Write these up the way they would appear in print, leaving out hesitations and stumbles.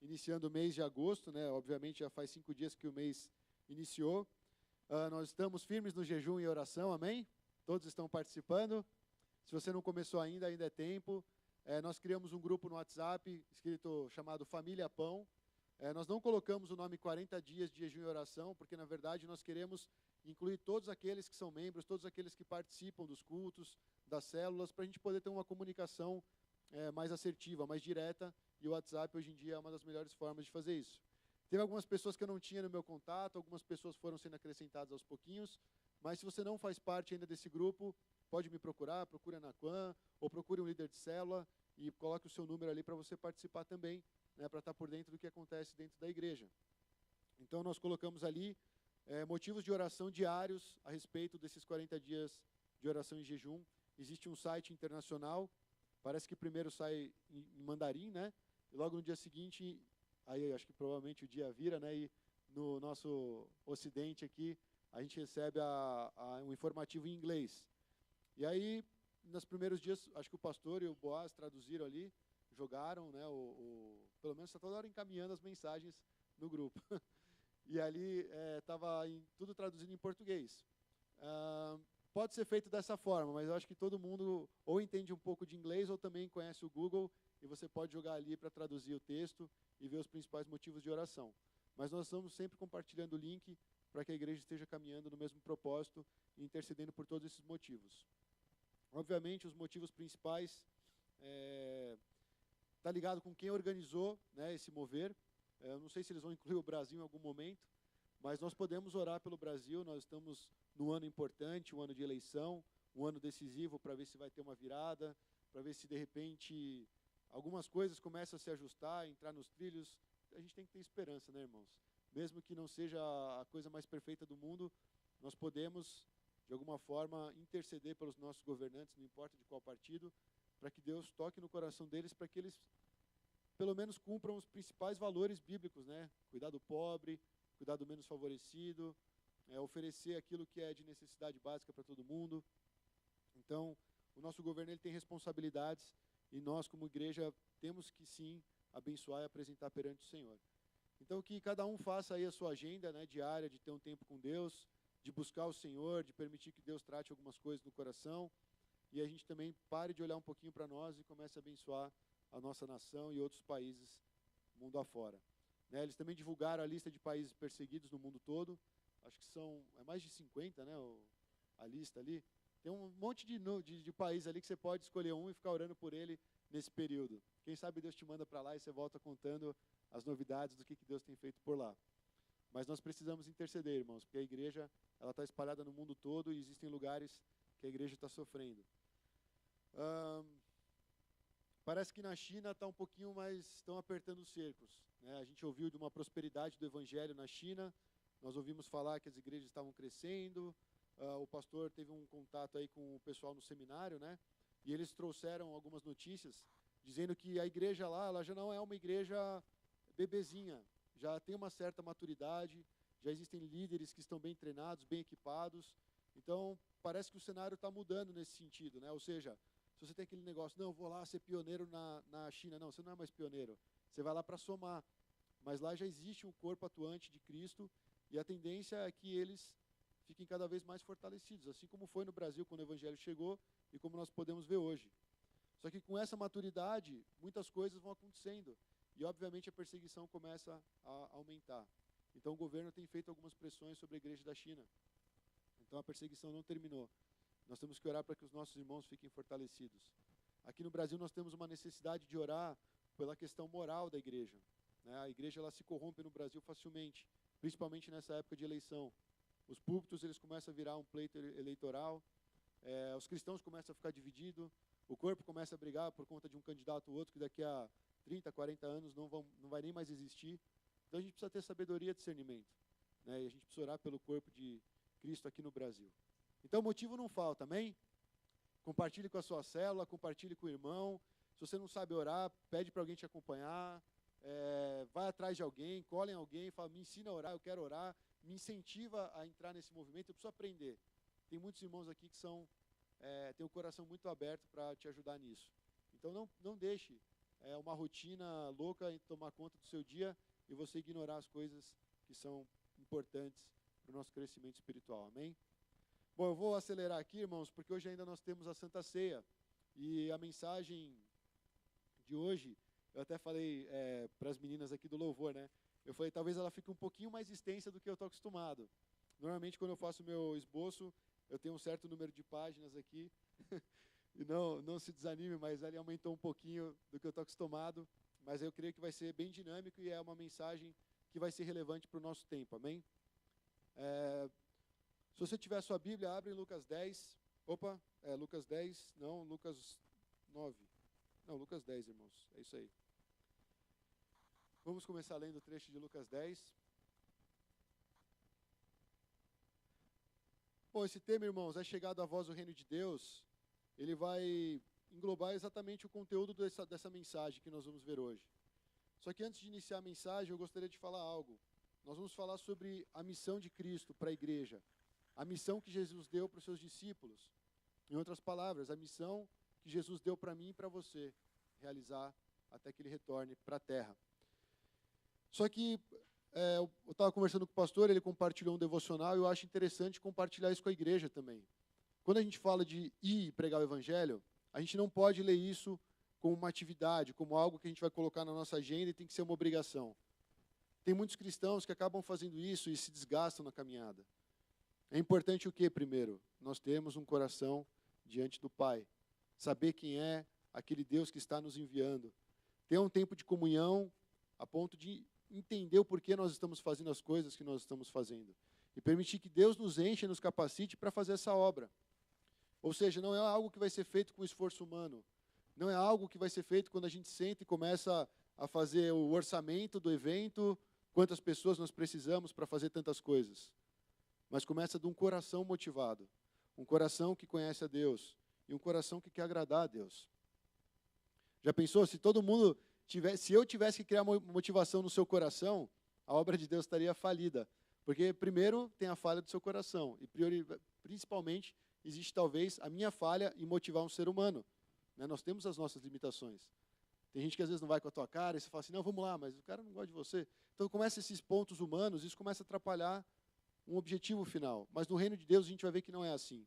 iniciando o mês de agosto, né? Obviamente já faz 5 dias que o mês iniciou. Nós estamos firmes no jejum e oração, amém? Todos estão participando. Se você não começou ainda é tempo. Nós criamos um grupo no WhatsApp, chamado Família Pão. Nós não colocamos o nome 40 dias de jejum e oração, porque na verdade nós queremos incluir todos aqueles que são membros, todos aqueles que participam dos cultos, das células, para a gente poder ter uma comunicação mais assertiva, mais direta, e o WhatsApp hoje em dia é uma das melhores formas de fazer isso. Teve algumas pessoas que eu não tinha no meu contato, algumas pessoas foram sendo acrescentadas aos pouquinhos, mas se você não faz parte ainda desse grupo, pode me procurar, procure a Anaquan, ou procure um líder de célula, e coloque o seu número ali para você participar também, né, para estar por dentro do que acontece dentro da igreja. Então nós colocamos ali motivos de oração diários a respeito desses 40 dias de oração e jejum. Existe um site internacional, parece que primeiro sai em mandarim, né? E logo no dia seguinte, aí acho que provavelmente o dia vira, né? E no nosso ocidente aqui, a gente recebe um informativo em inglês. E aí, nos primeiros dias, acho que o pastor e o Boaz traduziram ali, jogaram, né? Pelo menos está toda hora encaminhando as mensagens no grupo. E ali estava tudo traduzido em português. Pode ser feito dessa forma, mas eu acho que todo mundo ou entende um pouco de inglês ou também conhece o Google, e você pode jogar ali para traduzir o texto e ver os principais motivos de oração. Mas nós estamos sempre compartilhando o link para que a igreja esteja caminhando no mesmo propósito e intercedendo por todos esses motivos. Obviamente, os motivos principais está ligado com quem organizou, né, esse mover. Eu não sei se eles vão incluir o Brasil em algum momento, mas nós podemos orar pelo Brasil. Nós estamos num ano importante, um ano de eleição, um ano decisivo para ver se vai ter uma virada, para ver se de repente algumas coisas começam a se ajustar, entrar nos trilhos. A gente tem que ter esperança, né, irmãos? Mesmo que não seja a coisa mais perfeita do mundo, nós podemos, de alguma forma, interceder pelos nossos governantes, não importa de qual partido, para que Deus toque no coração deles, para que eles pelo menos cumpram os principais valores bíblicos, né? Cuidar do pobre, cuidar do menos favorecido, oferecer aquilo que é de necessidade básica para todo mundo. Então, o nosso governo ele tem responsabilidades e nós, como igreja, temos que sim abençoar e apresentar perante o Senhor. Então, que cada um faça aí a sua agenda, né, diária, de ter um tempo com Deus, de buscar o Senhor, de permitir que Deus trate algumas coisas no coração, e a gente também pare de olhar um pouquinho para nós e comece a abençoar a nossa nação e outros países mundo afora. Né, eles também divulgaram a lista de países perseguidos no mundo todo. Acho que são mais de 50, né, a lista ali. Tem um monte de países ali que você pode escolher um e ficar orando por ele nesse período. Quem sabe Deus te manda para lá e você volta contando as novidades do que Deus tem feito por lá. Mas nós precisamos interceder, irmãos, porque a igreja ela está espalhada no mundo todo e existem lugares que a igreja está sofrendo. Parece que na China está um pouquinho mais, estão apertando os cercos, né? A gente ouviu de uma prosperidade do evangelho na China, nós ouvimos falar que as igrejas estavam crescendo, o pastor teve um contato aí com o pessoal no seminário, né? E eles trouxeram algumas notícias, dizendo que a igreja lá, ela já não é uma igreja bebezinha, já tem uma certa maturidade, já existem líderes que estão bem treinados, bem equipados, então parece que o cenário está mudando nesse sentido, né? Ou seja, se você tem aquele negócio, não, eu vou lá ser pioneiro na China. Não, você não é mais pioneiro. Você vai lá para somar. Mas lá já existe um corpo atuante de Cristo e a tendência é que eles fiquem cada vez mais fortalecidos, assim como foi no Brasil quando o Evangelho chegou e como nós podemos ver hoje. Só que com essa maturidade, muitas coisas vão acontecendo e, obviamente, a perseguição começa a aumentar. Então, o governo tem feito algumas pressões sobre a igreja da China. Então, a perseguição não terminou. Nós temos que orar para que os nossos irmãos fiquem fortalecidos. Aqui no Brasil nós temos uma necessidade de orar pela questão moral da igreja, né? A igreja ela se corrompe no Brasil facilmente, principalmente nessa época de eleição. Os púlpitos eles começam a virar um pleito eleitoral, os cristãos começam a ficar divididos, o corpo começa a brigar por conta de um candidato ou outro que daqui a 30, 40 anos não vai nem mais existir. Então a gente precisa ter sabedoria e discernimento, né? E a gente precisa orar pelo corpo de Cristo aqui no Brasil. Então, motivo não falta, amém? Compartilhe com a sua célula, compartilhe com o irmão. Se você não sabe orar, pede para alguém te acompanhar. Vai atrás de alguém, cola em alguém, fala, me ensina a orar, eu quero orar. Me incentiva a entrar nesse movimento, eu preciso aprender. Tem muitos irmãos aqui que têm o coração muito aberto para te ajudar nisso. Então, não deixe uma rotina louca em tomar conta do seu dia e você ignorar as coisas que são importantes para o nosso crescimento espiritual. Amém? Bom, eu vou acelerar aqui, irmãos, porque hoje ainda nós temos a Santa Ceia. E a mensagem de hoje, eu até falei para as meninas aqui do louvor, né? Eu falei, talvez ela fique um pouquinho mais extensa do que eu estou acostumado. Normalmente, quando eu faço o meu esboço, eu tenho um certo número de páginas aqui. E não se desanime, mas ele aumentou um pouquinho do que eu estou acostumado. Mas eu creio que vai ser bem dinâmico e é uma mensagem que vai ser relevante para o nosso tempo, amém? Se você tiver a sua Bíblia, abre em Lucas 10. Opa, Lucas 10, não, Lucas 9. Não, Lucas 10, irmãos, é isso aí. Vamos começar lendo o trecho de Lucas 10. Bom, esse tema, irmãos, é chegado a vós o reino de Deus. Ele vai englobar exatamente o conteúdo dessa mensagem que nós vamos ver hoje. Só que antes de iniciar a mensagem, eu gostaria de falar algo. Nós vamos falar sobre a missão de Cristo para a igreja. A missão que Jesus deu para os seus discípulos. Em outras palavras, a missão que Jesus deu para mim e para você realizar até que ele retorne para a terra. Só que eu estava conversando com o pastor, ele compartilhou um devocional e eu acho interessante compartilhar isso com a igreja também. Quando a gente fala de ir pregar o evangelho, a gente não pode ler isso como uma atividade, como algo que a gente vai colocar na nossa agenda e tem que ser uma obrigação. Tem muitos cristãos que acabam fazendo isso e se desgastam na caminhada. É importante o que, primeiro? Nós temos um coração diante do Pai. Saber quem é aquele Deus que está nos enviando. Ter um tempo de comunhão a ponto de entender o porquê nós estamos fazendo as coisas que nós estamos fazendo. E permitir que Deus nos enche e nos capacite para fazer essa obra. Ou seja, não é algo que vai ser feito com esforço humano. Não é algo que vai ser feito quando a gente senta e começa a fazer o orçamento do evento, quantas pessoas nós precisamos para fazer tantas coisas. Mas começa de um coração motivado, um coração que conhece a Deus e um coração que quer agradar a Deus. Já pensou, se todo mundo se eu tivesse que criar motivação no seu coração, a obra de Deus estaria falida. Porque primeiro tem a falha do seu coração e principalmente existe talvez a minha falha em motivar um ser humano. Né? Nós temos as nossas limitações. Tem gente que às vezes não vai com a tua cara e você fala assim, não, vamos lá, mas o cara não gosta de você. Então começa esses pontos humanos, isso começa a atrapalhar um objetivo final. Mas no reino de Deus a gente vai ver que não é assim.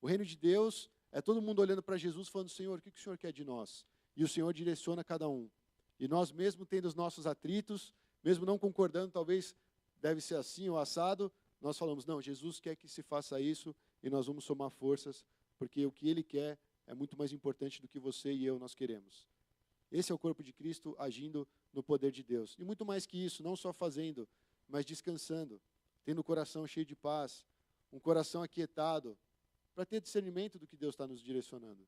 O reino de Deus é todo mundo olhando para Jesus falando, Senhor, o que o Senhor quer de nós? E o Senhor direciona cada um. E nós mesmo tendo os nossos atritos, mesmo não concordando, talvez deve ser assim ou assado, nós falamos, não, Jesus quer que se faça isso e nós vamos somar forças, porque o que Ele quer é muito mais importante do que você e eu nós queremos. Esse é o corpo de Cristo agindo no poder de Deus. E muito mais que isso, não só fazendo, mas descansando, tendo o coração cheio de paz, um coração aquietado, para ter discernimento do que Deus está nos direcionando.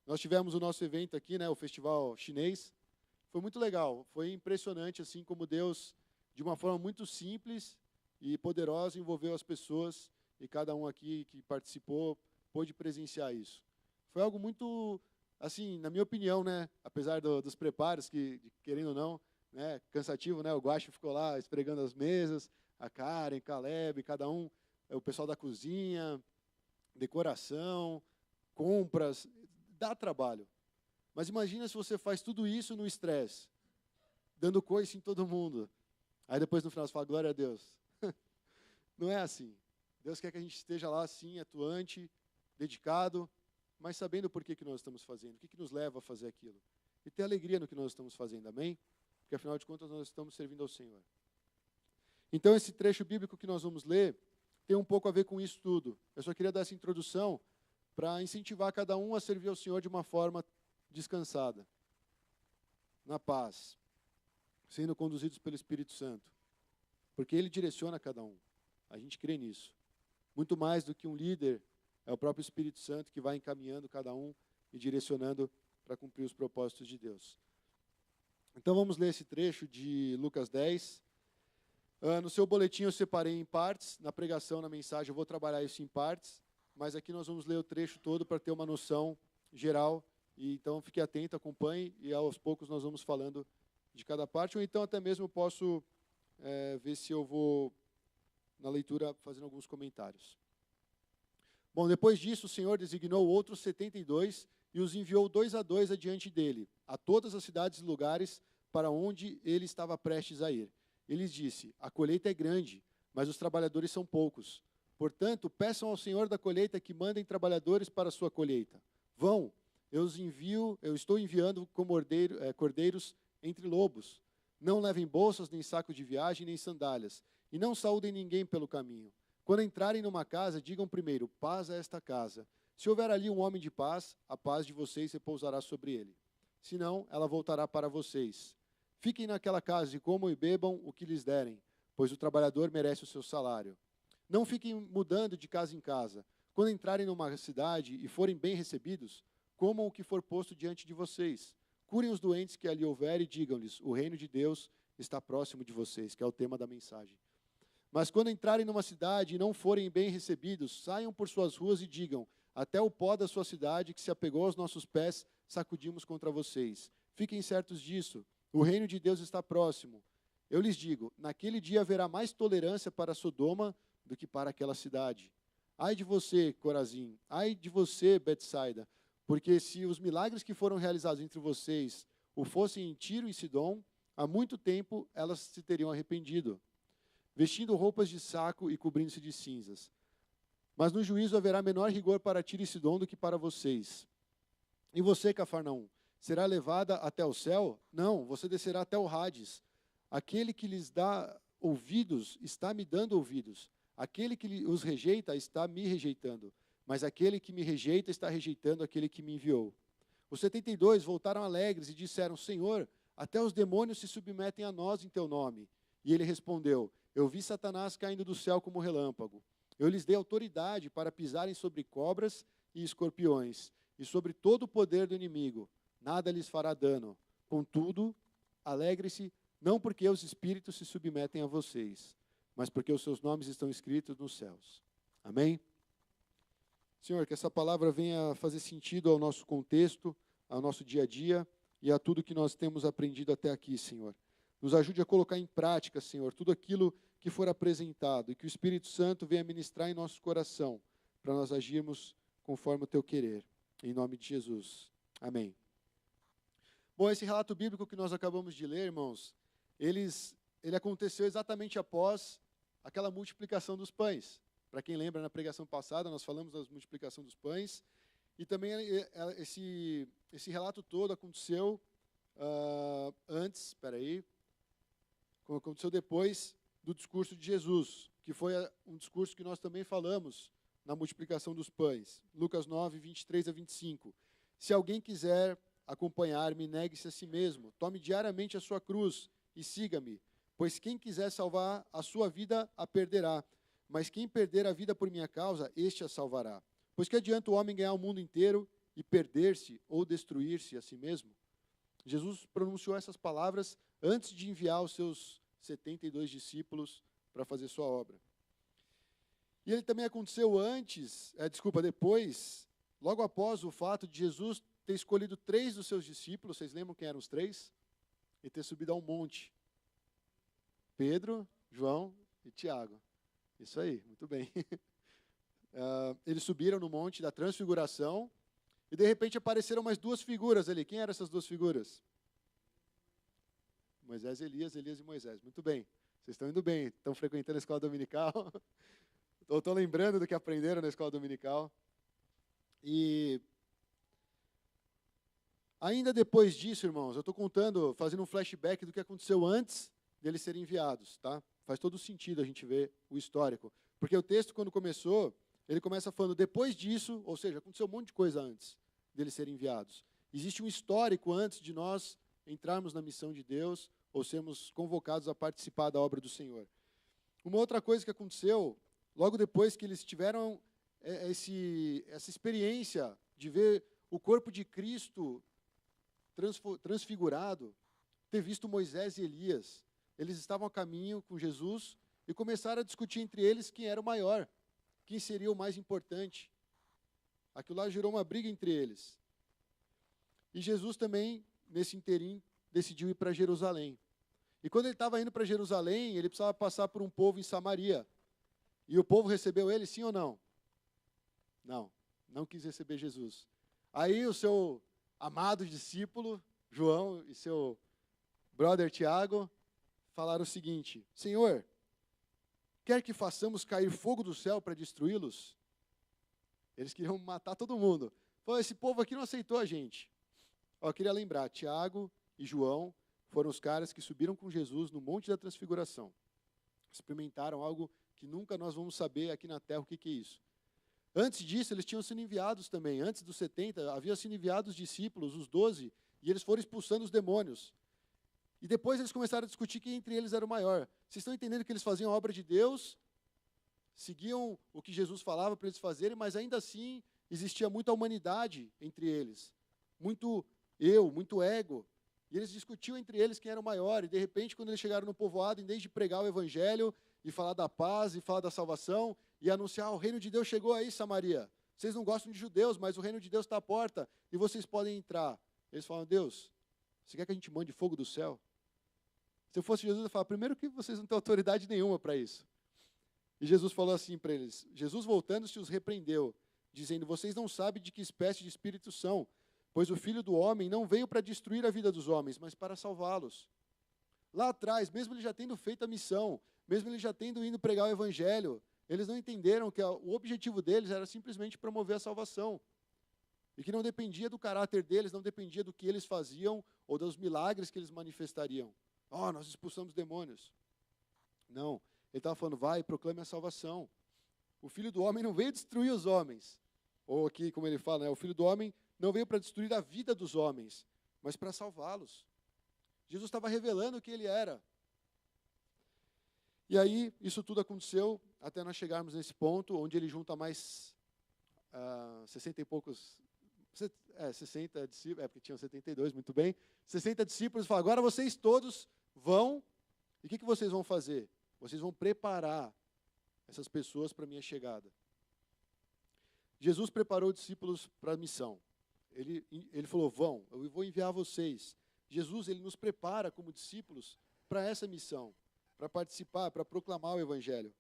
Nós tivemos o nosso evento aqui, né, o festival chinês, foi muito legal, foi impressionante assim como Deus, de uma forma muito simples e poderosa, envolveu as pessoas e cada um aqui que participou pôde presenciar isso. Foi algo muito, assim, na minha opinião, né, apesar dos preparos, querendo ou não, né, cansativo, né, o Guacho ficou lá esfregando as mesas, a Karen, Caleb, cada um, o pessoal da cozinha, decoração, compras, dá trabalho. Mas imagina se você faz tudo isso no estresse, dando coice em todo mundo. Aí depois no final você fala, glória a Deus. Não é assim. Deus quer que a gente esteja lá assim, atuante, dedicado, mas sabendo por que nós estamos fazendo, o que nos leva a fazer aquilo. E ter alegria no que nós estamos fazendo, amém? Porque afinal de contas nós estamos servindo ao Senhor. Então esse trecho bíblico que nós vamos ler tem um pouco a ver com isso tudo. Eu só queria dar essa introdução para incentivar cada um a servir ao Senhor de uma forma descansada, na paz, sendo conduzidos pelo Espírito Santo. Porque Ele direciona cada um. A gente crê nisso. Muito mais do que um líder, é o próprio Espírito Santo que vai encaminhando cada um e direcionando para cumprir os propósitos de Deus. Então vamos ler esse trecho de Lucas 10. No seu boletim eu separei em partes, na pregação, na mensagem eu vou trabalhar isso em partes, mas aqui nós vamos ler o trecho todo para ter uma noção geral. E então fique atento, acompanhe e aos poucos nós vamos falando de cada parte, ou então até mesmo eu posso ver se eu vou, na leitura, fazendo alguns comentários. Bom, depois disso o Senhor designou outros 72 e os enviou 2 a 2 adiante dele, a todas as cidades e lugares para onde ele estava prestes a ir. Ele lhes disse: a colheita é grande, mas os trabalhadores são poucos. Portanto, peçam ao Senhor da colheita que mandem trabalhadores para a sua colheita. Vão, eu estou enviando como cordeiros entre lobos. Não levem bolsas, nem saco de viagem, nem sandálias, e não saúdem ninguém pelo caminho. Quando entrarem numa casa, digam primeiro: paz a esta casa. Se houver ali um homem de paz, a paz de vocês repousará sobre ele. Senão, ela voltará para vocês. Fiquem naquela casa e comam e bebam o que lhes derem, pois o trabalhador merece o seu salário. Não fiquem mudando de casa em casa. Quando entrarem numa cidade e forem bem recebidos, comam o que for posto diante de vocês. Curem os doentes que ali houver e digam-lhes: o reino de Deus está próximo de vocês, que é o tema da mensagem. Mas quando entrarem numa cidade e não forem bem recebidos, saiam por suas ruas e digam: até o pó da sua cidade, que se apegou aos nossos pés, sacudimos contra vocês. Fiquem certos disso, o reino de Deus está próximo. Eu lhes digo, naquele dia haverá mais tolerância para Sodoma do que para aquela cidade. Ai de você, Corazim, ai de você, Betsaida, porque se os milagres que foram realizados entre vocês o fossem em Tiro e Sidom, há muito tempo elas se teriam arrependido, vestindo roupas de saco e cobrindo-se de cinzas. Mas no juízo haverá menor rigor para Tiro e Sidom do que para vocês. E você, Cafarnaum, será levada até o céu? Não, você descerá até o Hades. Aquele que lhes dá ouvidos está me dando ouvidos. Aquele que os rejeita está me rejeitando. Mas aquele que me rejeita está rejeitando aquele que me enviou. Os 72 voltaram alegres e disseram: Senhor, até os demônios se submetem a nós em teu nome. E ele respondeu: eu vi Satanás caindo do céu como relâmpago. Eu lhes dei autoridade para pisarem sobre cobras e escorpiões, e sobre todo o poder do inimigo. Nada lhes fará dano. Contudo, alegre-se, não porque os espíritos se submetem a vocês, mas porque os seus nomes estão escritos nos céus. Amém? Senhor, que essa palavra venha fazer sentido ao nosso contexto, ao nosso dia a dia e a tudo que nós temos aprendido até aqui, Senhor. Nos ajude a colocar em prática, Senhor, tudo aquilo que for apresentado e que o Espírito Santo venha ministrar em nosso coração para nós agirmos conforme o teu querer. Em nome de Jesus. Amém. Bom, esse relato bíblico que nós acabamos de ler, irmãos, ele aconteceu exatamente após aquela multiplicação dos pães. Para quem lembra, na pregação passada, nós falamos da multiplicação dos pães. E também esse relato todo aconteceu aconteceu depois do discurso de Jesus, que foi um discurso que nós também falamos na multiplicação dos pães. Lucas 9, 23 a 25. Se alguém quiser acompanhar-me, negue-se a si mesmo, tome diariamente a sua cruz e siga-me, pois quem quiser salvar a sua vida a perderá, mas quem perder a vida por minha causa, este a salvará. Pois que adianta o homem ganhar o mundo inteiro e perder-se ou destruir-se a si mesmo? Jesus pronunciou essas palavras antes de enviar os seus 72 discípulos para fazer sua obra. E ele também aconteceu depois, logo após o fato de Jesus ter escolhido 3 dos seus discípulos. Vocês lembram quem eram os 3? E ter subido a um monte. Pedro, João e Tiago. Isso aí, muito bem. Eles subiram no monte da transfiguração e de repente apareceram mais 2 figuras ali. Quem eram essas 2 figuras? Moisés e Elias, Elias e Moisés. Muito bem. Vocês estão indo bem. Estão frequentando a escola dominical. Ou estão lembrando do que aprenderam na escola dominical. E ainda depois disso, irmãos, eu estou fazendo um flashback do que aconteceu antes deles serem enviados, tá? Faz todo sentido a gente ver o histórico. Porque o texto, quando começou, ele começa falando depois disso, ou seja, aconteceu um monte de coisa antes deles serem enviados. Existe um histórico antes de nós entrarmos na missão de Deus ou sermos convocados a participar da obra do Senhor. Uma outra coisa que aconteceu, logo depois que eles tiveram essa experiência de ver o corpo de Cristo transfigurado, ter visto Moisés e Elias, eles estavam a caminho com Jesus e começaram a discutir entre eles quem era o maior, quem seria o mais importante. Aquilo lá gerou uma briga entre eles. E Jesus também, nesse interim, decidiu ir para Jerusalém. E quando ele estava indo para Jerusalém, ele precisava passar por um povo em Samaria. E o povo recebeu ele, sim ou não? Não, não quis receber Jesus. Aí o seu amado discípulo, João, e seu brother Tiago, falaram o seguinte: Senhor, quer que façamos cair fogo do céu para destruí-los? Eles queriam matar todo mundo. Falou, esse povo aqui não aceitou a gente. Ó, eu queria lembrar, Tiago e João foram os caras que subiram com Jesus no Monte da Transfiguração. Experimentaram algo que nunca nós vamos saber aqui na Terra o que é isso. Antes disso, eles tinham sido enviados também. Antes dos 70, havia sido enviados discípulos, os 12, e eles foram expulsando os demônios. E depois eles começaram a discutir quem entre eles era o maior. Vocês estão entendendo que eles faziam a obra de Deus, seguiam o que Jesus falava para eles fazerem, mas ainda assim existia muita humanidade entre eles. Muito eu, muito ego. E eles discutiam entre eles quem era o maior. E de repente, quando eles chegaram no povoado, em vez de pregar o evangelho e falar da paz e falar da salvação, e anunciar, o reino de Deus chegou aí, Samaria. Vocês não gostam de judeus, mas o reino de Deus está à porta e vocês podem entrar. Eles falam, Deus, você quer que a gente mande fogo do céu? Se eu fosse Jesus, eu falaria, primeiro que vocês não têm autoridade nenhuma para isso. E Jesus falou assim para eles, Jesus voltando-se os repreendeu, dizendo, vocês não sabem de que espécie de espírito são, pois o Filho do Homem não veio para destruir a vida dos homens, mas para salvá-los. Lá atrás, mesmo ele já tendo feito a missão, mesmo ele já tendo ido pregar o evangelho, eles não entenderam que o objetivo deles era simplesmente promover a salvação. E que não dependia do caráter deles, não dependia do que eles faziam ou dos milagres que eles manifestariam. Nós expulsamos demônios. Não, ele estava falando, vai, proclame a salvação. O Filho do Homem não veio destruir os homens. Ou aqui, como ele fala, né, o Filho do Homem não veio para destruir a vida dos homens, mas para salvá-los. Jesus estava revelando o que ele era. E aí, isso tudo aconteceu até nós chegarmos nesse ponto, onde ele junta mais 60 e poucos, 60 discípulos, porque tinham 72, muito bem, 60 discípulos, e fala, agora vocês todos vão, e o que vocês vão fazer? Vocês vão preparar essas pessoas para a minha chegada. Jesus preparou os discípulos para a missão. Ele falou, vão, eu vou enviar vocês. Jesus, ele nos prepara como discípulos para essa missão, para participar, para proclamar o Evangelho.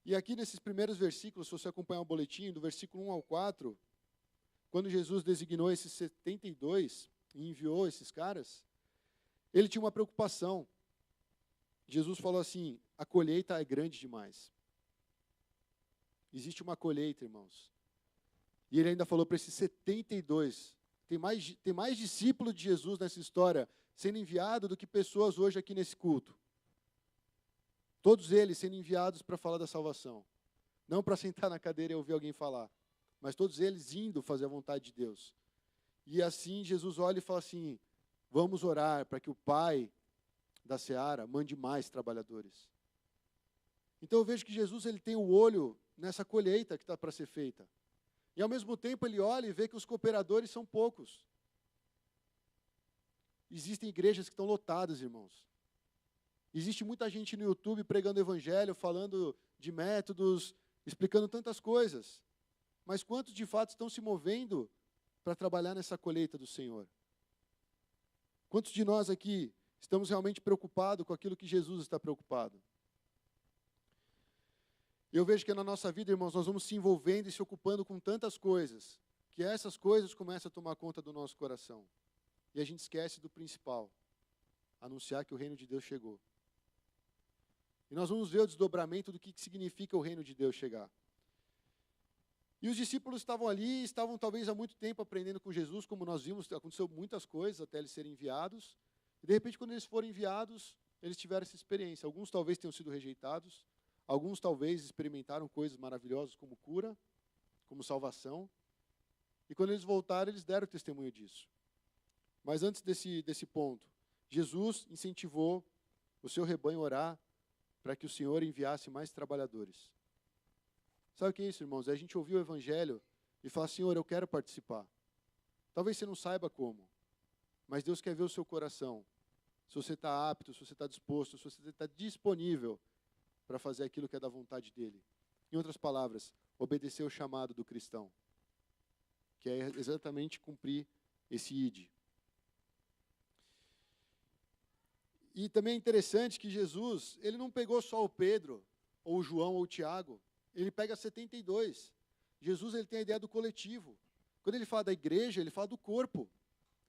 E aqui nesses primeiros versículos, se você acompanhar o boletim, do versículo 1 ao 4, quando Jesus designou esses 72 e enviou esses caras, ele tinha uma preocupação. Jesus falou assim, a colheita é grande demais. Existe uma colheita, irmãos. E ele ainda falou para esses 72, tem mais discípulos de Jesus nessa história sendo enviado do que pessoas hoje aqui nesse culto. Todos eles sendo enviados para falar da salvação. Não para sentar na cadeira e ouvir alguém falar, mas todos eles indo fazer a vontade de Deus. E assim Jesus olha e fala assim, vamos orar para que o Pai da Seara mande mais trabalhadores. Então eu vejo que Jesus ele tem o olho nessa colheita que está para ser feita. E ao mesmo tempo ele olha e vê que os cooperadores são poucos. Existem igrejas que estão lotadas, irmãos. Existe muita gente no YouTube pregando o evangelho, falando de métodos, explicando tantas coisas. Mas quantos de fato estão se movendo para trabalhar nessa colheita do Senhor? Quantos de nós aqui estamos realmente preocupados com aquilo que Jesus está preocupado? Eu vejo que na nossa vida, irmãos, nós vamos se envolvendo e se ocupando com tantas coisas, que essas coisas começam a tomar conta do nosso coração. E a gente esquece do principal, anunciar que o reino de Deus chegou. E nós vamos ver o desdobramento do que significa o reino de Deus chegar. E os discípulos estavam ali, estavam talvez há muito tempo aprendendo com Jesus, como nós vimos, aconteceu muitas coisas até eles serem enviados. E de repente, quando eles foram enviados, eles tiveram essa experiência. Alguns talvez tenham sido rejeitados, alguns talvez experimentaram coisas maravilhosas como cura, como salvação. E quando eles voltaram, eles deram testemunho disso. Mas antes desse ponto, Jesus incentivou o seu rebanho a orar para que o Senhor enviasse mais trabalhadores. Sabe o que é isso, irmãos? É a gente ouvir o Evangelho e falar, Senhor, eu quero participar. Talvez você não saiba como, mas Deus quer ver o seu coração. Se você está apto, se você está disposto, se você está disponível para fazer aquilo que é da vontade dEle. Em outras palavras, obedecer o chamado do cristão, que é exatamente cumprir esse ID. E também é interessante que Jesus, ele não pegou só o Pedro, ou o João, ou o Tiago, ele pega 72. Jesus ele tem a ideia do coletivo. Quando ele fala da igreja, ele fala do corpo.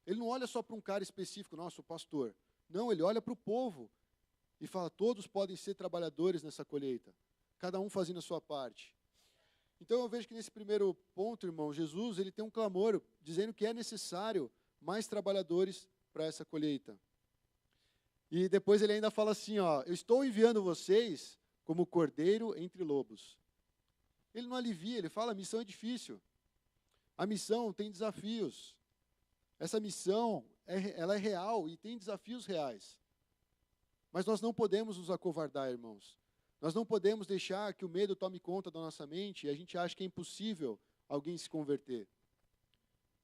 Ele não olha só para um cara específico, nosso pastor. Não, ele olha para o povo e fala, todos podem ser trabalhadores nessa colheita, cada um fazendo a sua parte. Então eu vejo que nesse primeiro ponto, irmão, Jesus ele tem um clamor dizendo que é necessário mais trabalhadores para essa colheita. E depois ele ainda fala assim, ó, eu estou enviando vocês como cordeiro entre lobos. Ele não alivia, ele fala, a missão é difícil. A missão tem desafios. Essa missão, ela é real e tem desafios reais. Mas nós não podemos nos acovardar, irmãos. Nós não podemos deixar que o medo tome conta da nossa mente e a gente acha que é impossível alguém se converter.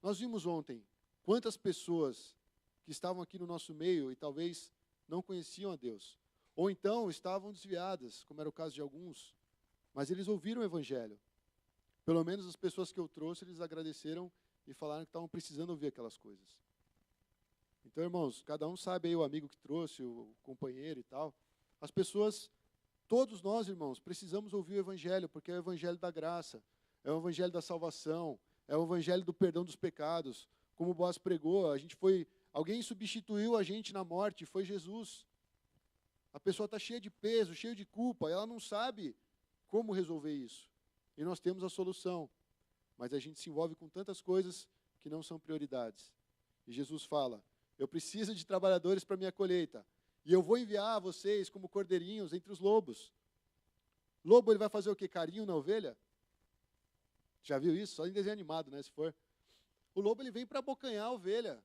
Nós vimos ontem quantas pessoas que estavam aqui no nosso meio e talvez não conheciam a Deus, ou então estavam desviadas, como era o caso de alguns, mas eles ouviram o Evangelho. Pelo menos as pessoas que eu trouxe, eles agradeceram e falaram que estavam precisando ouvir aquelas coisas. Então, irmãos, cada um sabe aí o amigo que trouxe, o companheiro e tal. As pessoas, todos nós, irmãos, precisamos ouvir o Evangelho, porque é o Evangelho da graça, é o Evangelho da salvação, é o Evangelho do perdão dos pecados. Como o Boaz pregou, alguém substituiu a gente na morte, foi Jesus. A pessoa está cheia de peso, cheia de culpa, ela não sabe como resolver isso. E nós temos a solução, mas a gente se envolve com tantas coisas que não são prioridades. E Jesus fala, eu preciso de trabalhadores para a minha colheita, e eu vou enviar vocês como cordeirinhos entre os lobos. Lobo, ele vai fazer o quê? Carinho na ovelha? Já viu isso? Só em desenho animado, né, se for. O lobo, ele vem para abocanhar a ovelha.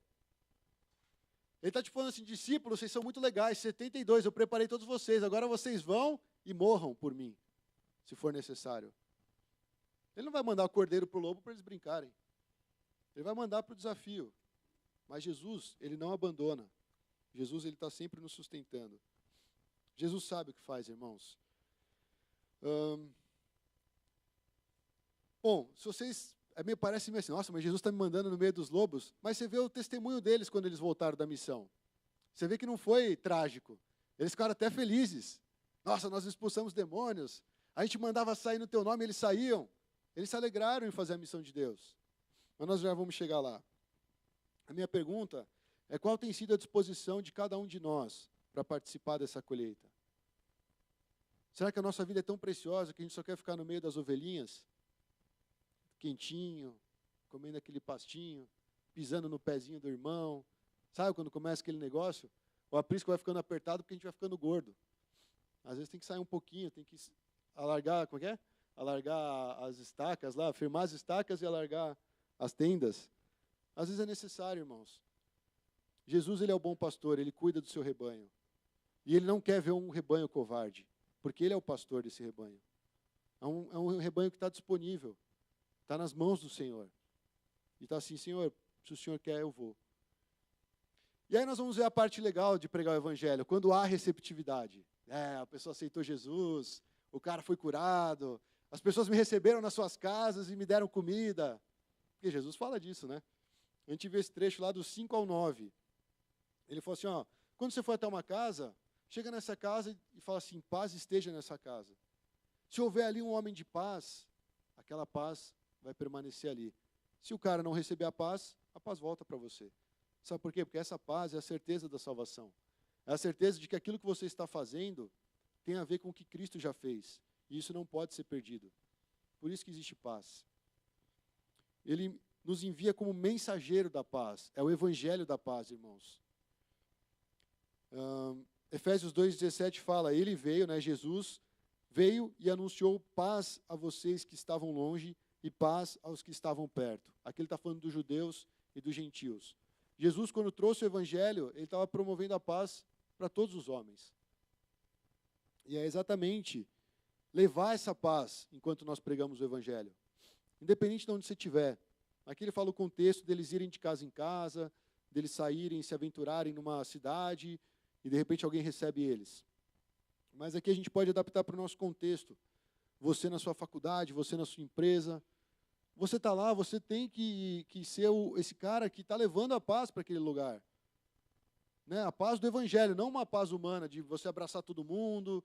Ele está te falando assim, discípulos, vocês são muito legais, 72, eu preparei todos vocês, agora vocês vão e morram por mim, se for necessário. Ele não vai mandar o cordeiro para o lobo para eles brincarem. Ele vai mandar para o desafio. Mas Jesus, ele não abandona. Jesus, ele está sempre nos sustentando. Jesus sabe o que faz, irmãos. Bom, se vocês... parece meio assim, nossa, mas Jesus está me mandando no meio dos lobos. Mas você vê o testemunho deles quando eles voltaram da missão. Você vê que não foi trágico. Eles ficaram até felizes. Nossa, nós expulsamos demônios. A gente mandava sair no teu nome, eles saíam. Eles se alegraram em fazer a missão de Deus. Mas nós já vamos chegar lá. A minha pergunta é qual tem sido a disposição de cada um de nós para participar dessa colheita? Será que a nossa vida é tão preciosa que a gente só quer ficar no meio das ovelhinhas? Quentinho, comendo aquele pastinho, pisando no pezinho do irmão. Sabe quando começa aquele negócio? O aprisco vai ficando apertado porque a gente vai ficando gordo. Às vezes tem que sair um pouquinho, tem que alargar, como é que é? Alargar as estacas lá, firmar as estacas e alargar as tendas. Às vezes é necessário, irmãos. Jesus, ele é o bom pastor, ele cuida do seu rebanho. E ele não quer ver um rebanho covarde, porque ele é o pastor desse rebanho. É um rebanho que está disponível, está nas mãos do Senhor. E está assim, Senhor, se o Senhor quer, eu vou. E aí nós vamos ver a parte legal de pregar o Evangelho, quando há receptividade. A pessoa aceitou Jesus, o cara foi curado, as pessoas me receberam nas suas casas e me deram comida. Porque Jesus fala disso, né? A gente vê esse trecho lá do 5 ao 9. Ele falou assim, ó, quando você for até uma casa, chega nessa casa e fala assim, paz esteja nessa casa. Se houver ali um homem de paz, aquela paz vai permanecer ali. Se o cara não receber a paz volta para você. Sabe por quê? Porque essa paz é a certeza da salvação. É a certeza de que aquilo que você está fazendo tem a ver com o que Cristo já fez. E isso não pode ser perdido. Por isso que existe paz. Ele nos envia como mensageiro da paz. É o evangelho da paz, irmãos. Efésios 2,17 fala, ele veio, né, Jesus veio e anunciou paz a vocês que estavam longe e paz aos que estavam perto. Aqui ele está falando dos judeus e dos gentios. Jesus, quando trouxe o evangelho, ele estava promovendo a paz para todos os homens. E é exatamente levar essa paz enquanto nós pregamos o evangelho. Independente de onde você estiver. Aqui ele fala o contexto deles irem de casa em casa, deles saírem, se aventurarem numa cidade, e de repente alguém recebe eles. Mas aqui a gente pode adaptar para o nosso contexto. Você na sua faculdade, você na sua empresa. Você está lá, você tem que ser esse cara que está levando a paz para aquele lugar. Né? A paz do evangelho, não uma paz humana, de você abraçar todo mundo,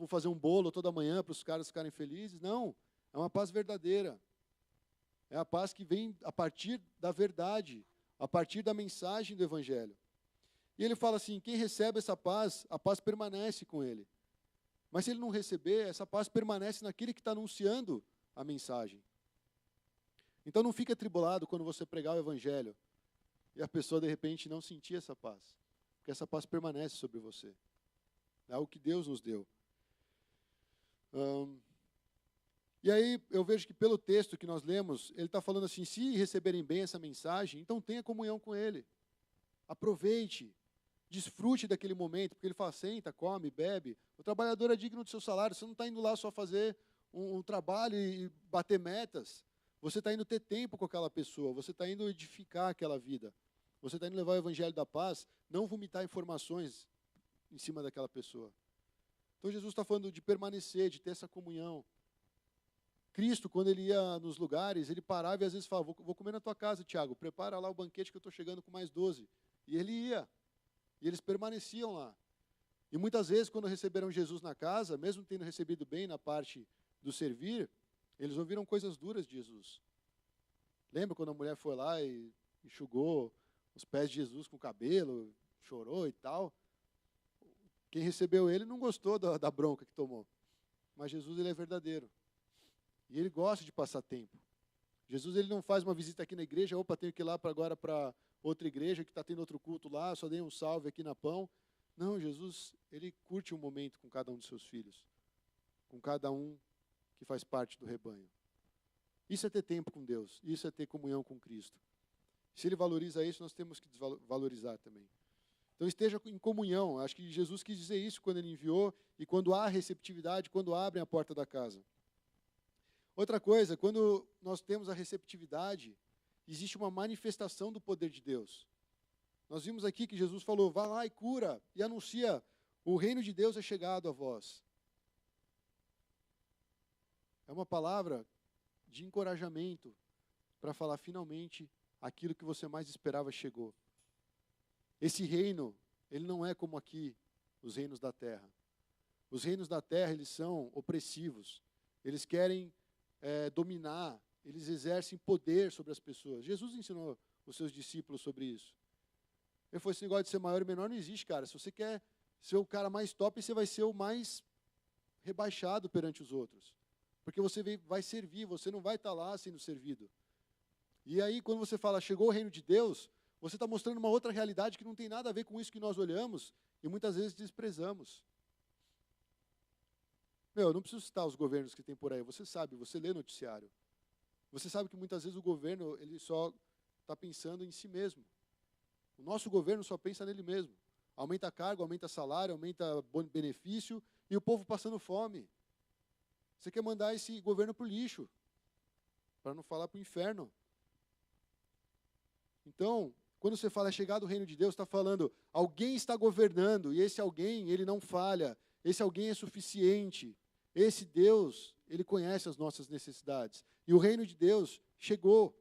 fazer um bolo toda manhã para os caras ficarem felizes. Não, é uma paz verdadeira. É a paz que vem a partir da verdade, a partir da mensagem do Evangelho. E ele fala assim, quem recebe essa paz, a paz permanece com ele. Mas se ele não receber, essa paz permanece naquele que está anunciando a mensagem. Então não fique atribulado quando você pregar o Evangelho e a pessoa de repente não sentir essa paz. Porque essa paz permanece sobre você. É algo que Deus nos deu. E aí eu vejo que pelo texto que nós lemos, ele está falando assim, se receberem bem essa mensagem, então tenha comunhão com ele. Aproveite, desfrute daquele momento, porque ele fala, senta, come, bebe. O trabalhador é digno do seu salário, você não está indo lá só fazer um trabalho e bater metas. Você está indo ter tempo com aquela pessoa, você está indo edificar aquela vida. Você está indo levar o evangelho da paz, não vomitar informações em cima daquela pessoa. Então Jesus está falando de permanecer, de ter essa comunhão. Cristo, quando ele ia nos lugares, ele parava e às vezes falava, vou comer na tua casa, Tiago, prepara lá o banquete que eu estou chegando com mais 12. E ele ia. E eles permaneciam lá. E muitas vezes, quando receberam Jesus na casa, mesmo tendo recebido bem na parte do servir, eles ouviram coisas duras de Jesus. Lembra quando a mulher foi lá e enxugou os pés de Jesus com o cabelo, chorou e tal? Quem recebeu ele não gostou da bronca que tomou. Mas Jesus, ele é verdadeiro. E ele gosta de passar tempo. Jesus, ele não faz uma visita aqui na igreja, opa, tenho que ir lá agora para outra igreja que está tendo outro culto lá, só dei um salve aqui na pão. Não, Jesus, ele curte um momento com cada um dos seus filhos, com cada um que faz parte do rebanho. Isso é ter tempo com Deus, isso é ter comunhão com Cristo. Se ele valoriza isso, nós temos que valorizar também. Então esteja em comunhão, acho que Jesus quis dizer isso quando ele enviou e quando há receptividade, quando abrem a porta da casa. Outra coisa, quando nós temos a receptividade, existe uma manifestação do poder de Deus. Nós vimos aqui que Jesus falou, vá lá e cura, e anuncia, o reino de Deus é chegado a vós. É uma palavra de encorajamento para falar finalmente aquilo que você mais esperava chegou. Esse reino, ele não é como aqui, os reinos da terra. Os reinos da terra, eles são opressivos. Eles querem dominar, eles exercem poder sobre as pessoas. Jesus ensinou os seus discípulos sobre isso. Ele falou, esse negócio de ser maior e menor não existe, cara. Se você quer ser o cara mais top, você vai ser o mais rebaixado perante os outros. Porque você vai servir, você não vai estar lá sendo servido. E aí, quando você fala, chegou o reino de Deus, você está mostrando uma outra realidade que não tem nada a ver com isso que nós olhamos e muitas vezes desprezamos. Eu não preciso citar os governos que tem por aí, você sabe, você lê noticiário. Você sabe que muitas vezes o governo, ele só está pensando em si mesmo. O nosso governo só pensa nele mesmo. Aumenta cargo, aumenta salário, aumenta benefício e o povo passando fome. Você quer mandar esse governo para o lixo, para não falar para o inferno. Então, quando você fala chegado o reino de Deus, está falando alguém está governando e esse alguém, ele não falha. Esse alguém é suficiente. Esse Deus, ele conhece as nossas necessidades. E o reino de Deus chegou.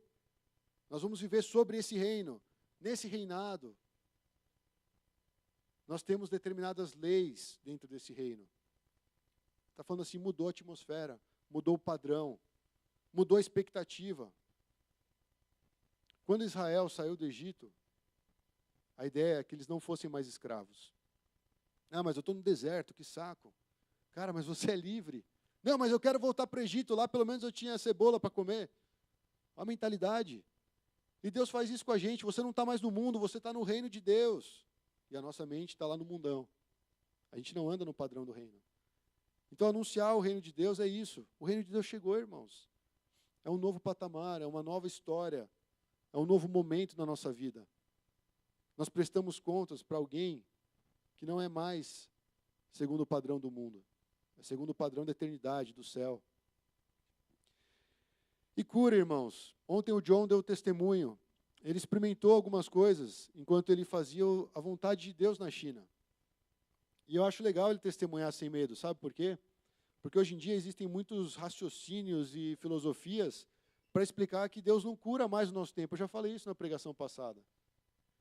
Nós vamos viver sobre esse reino. Nesse reinado, nós temos determinadas leis dentro desse reino. Está falando assim, mudou a atmosfera, mudou o padrão, mudou a expectativa. Quando Israel saiu do Egito, a ideia é que eles não fossem mais escravos. Ah, mas eu estou no deserto, que saco. Cara, mas você é livre. Não, mas eu quero voltar para o Egito, lá pelo menos eu tinha cebola para comer. A mentalidade. E Deus faz isso com a gente, você não está mais no mundo, você está no reino de Deus. E a nossa mente está lá no mundão. A gente não anda no padrão do reino. Então, anunciar o reino de Deus é isso. O reino de Deus chegou, irmãos. É um novo patamar, é uma nova história. É um novo momento na nossa vida. Nós prestamos contas para alguém que não é mais segundo o padrão do mundo. É segundo o padrão da eternidade, do céu. E cura, irmãos. Ontem o John deu testemunho. Ele experimentou algumas coisas enquanto ele fazia a vontade de Deus na China. E eu acho legal ele testemunhar sem medo, sabe por quê? Porque hoje em dia existem muitos raciocínios e filosofias para explicar que Deus não cura mais o nosso tempo. Eu já falei isso na pregação passada.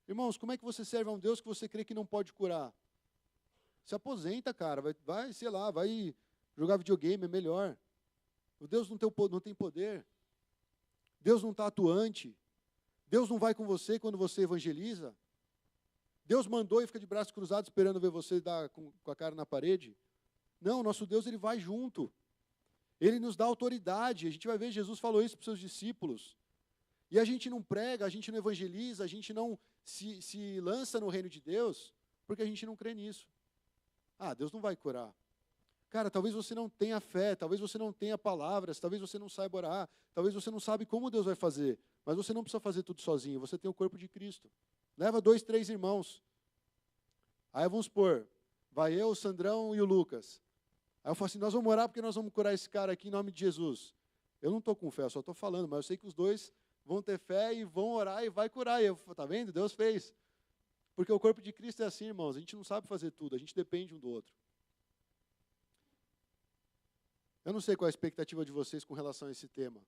Irmãos, como é que você serve a um Deus que você crê que não pode curar? Se aposenta, cara, vai, sei lá, vai jogar videogame, é melhor. O Deus não tem poder. Deus não está atuante? Deus não vai com você quando você evangeliza? Deus mandou e fica de braços cruzados esperando ver você dar com a cara na parede? Não, nosso Deus, Ele vai junto. Ele nos dá autoridade. A gente vai ver, Jesus falou isso para os seus discípulos. E a gente não prega, a gente não evangeliza, a gente não se lança no reino de Deus, porque a gente não crê nisso. Ah, Deus não vai curar. Cara, talvez você não tenha fé, talvez você não tenha palavras, talvez você não saiba orar, talvez você não sabe como Deus vai fazer, mas você não precisa fazer tudo sozinho, você tem o corpo de Cristo. Leva 2, 3 irmãos. Aí vamos supor, vai eu, o Sandrão e o Lucas. Aí eu falo assim, nós vamos orar porque nós vamos curar esse cara aqui em nome de Jesus. Eu não estou com fé, eu só estou falando, mas eu sei que os dois vão ter fé e vão orar e vai curar. E eu falo, tá vendo? Deus fez. Porque o corpo de Cristo é assim, irmãos, a gente não sabe fazer tudo, a gente depende um do outro. Eu não sei qual é a expectativa de vocês com relação a esse tema,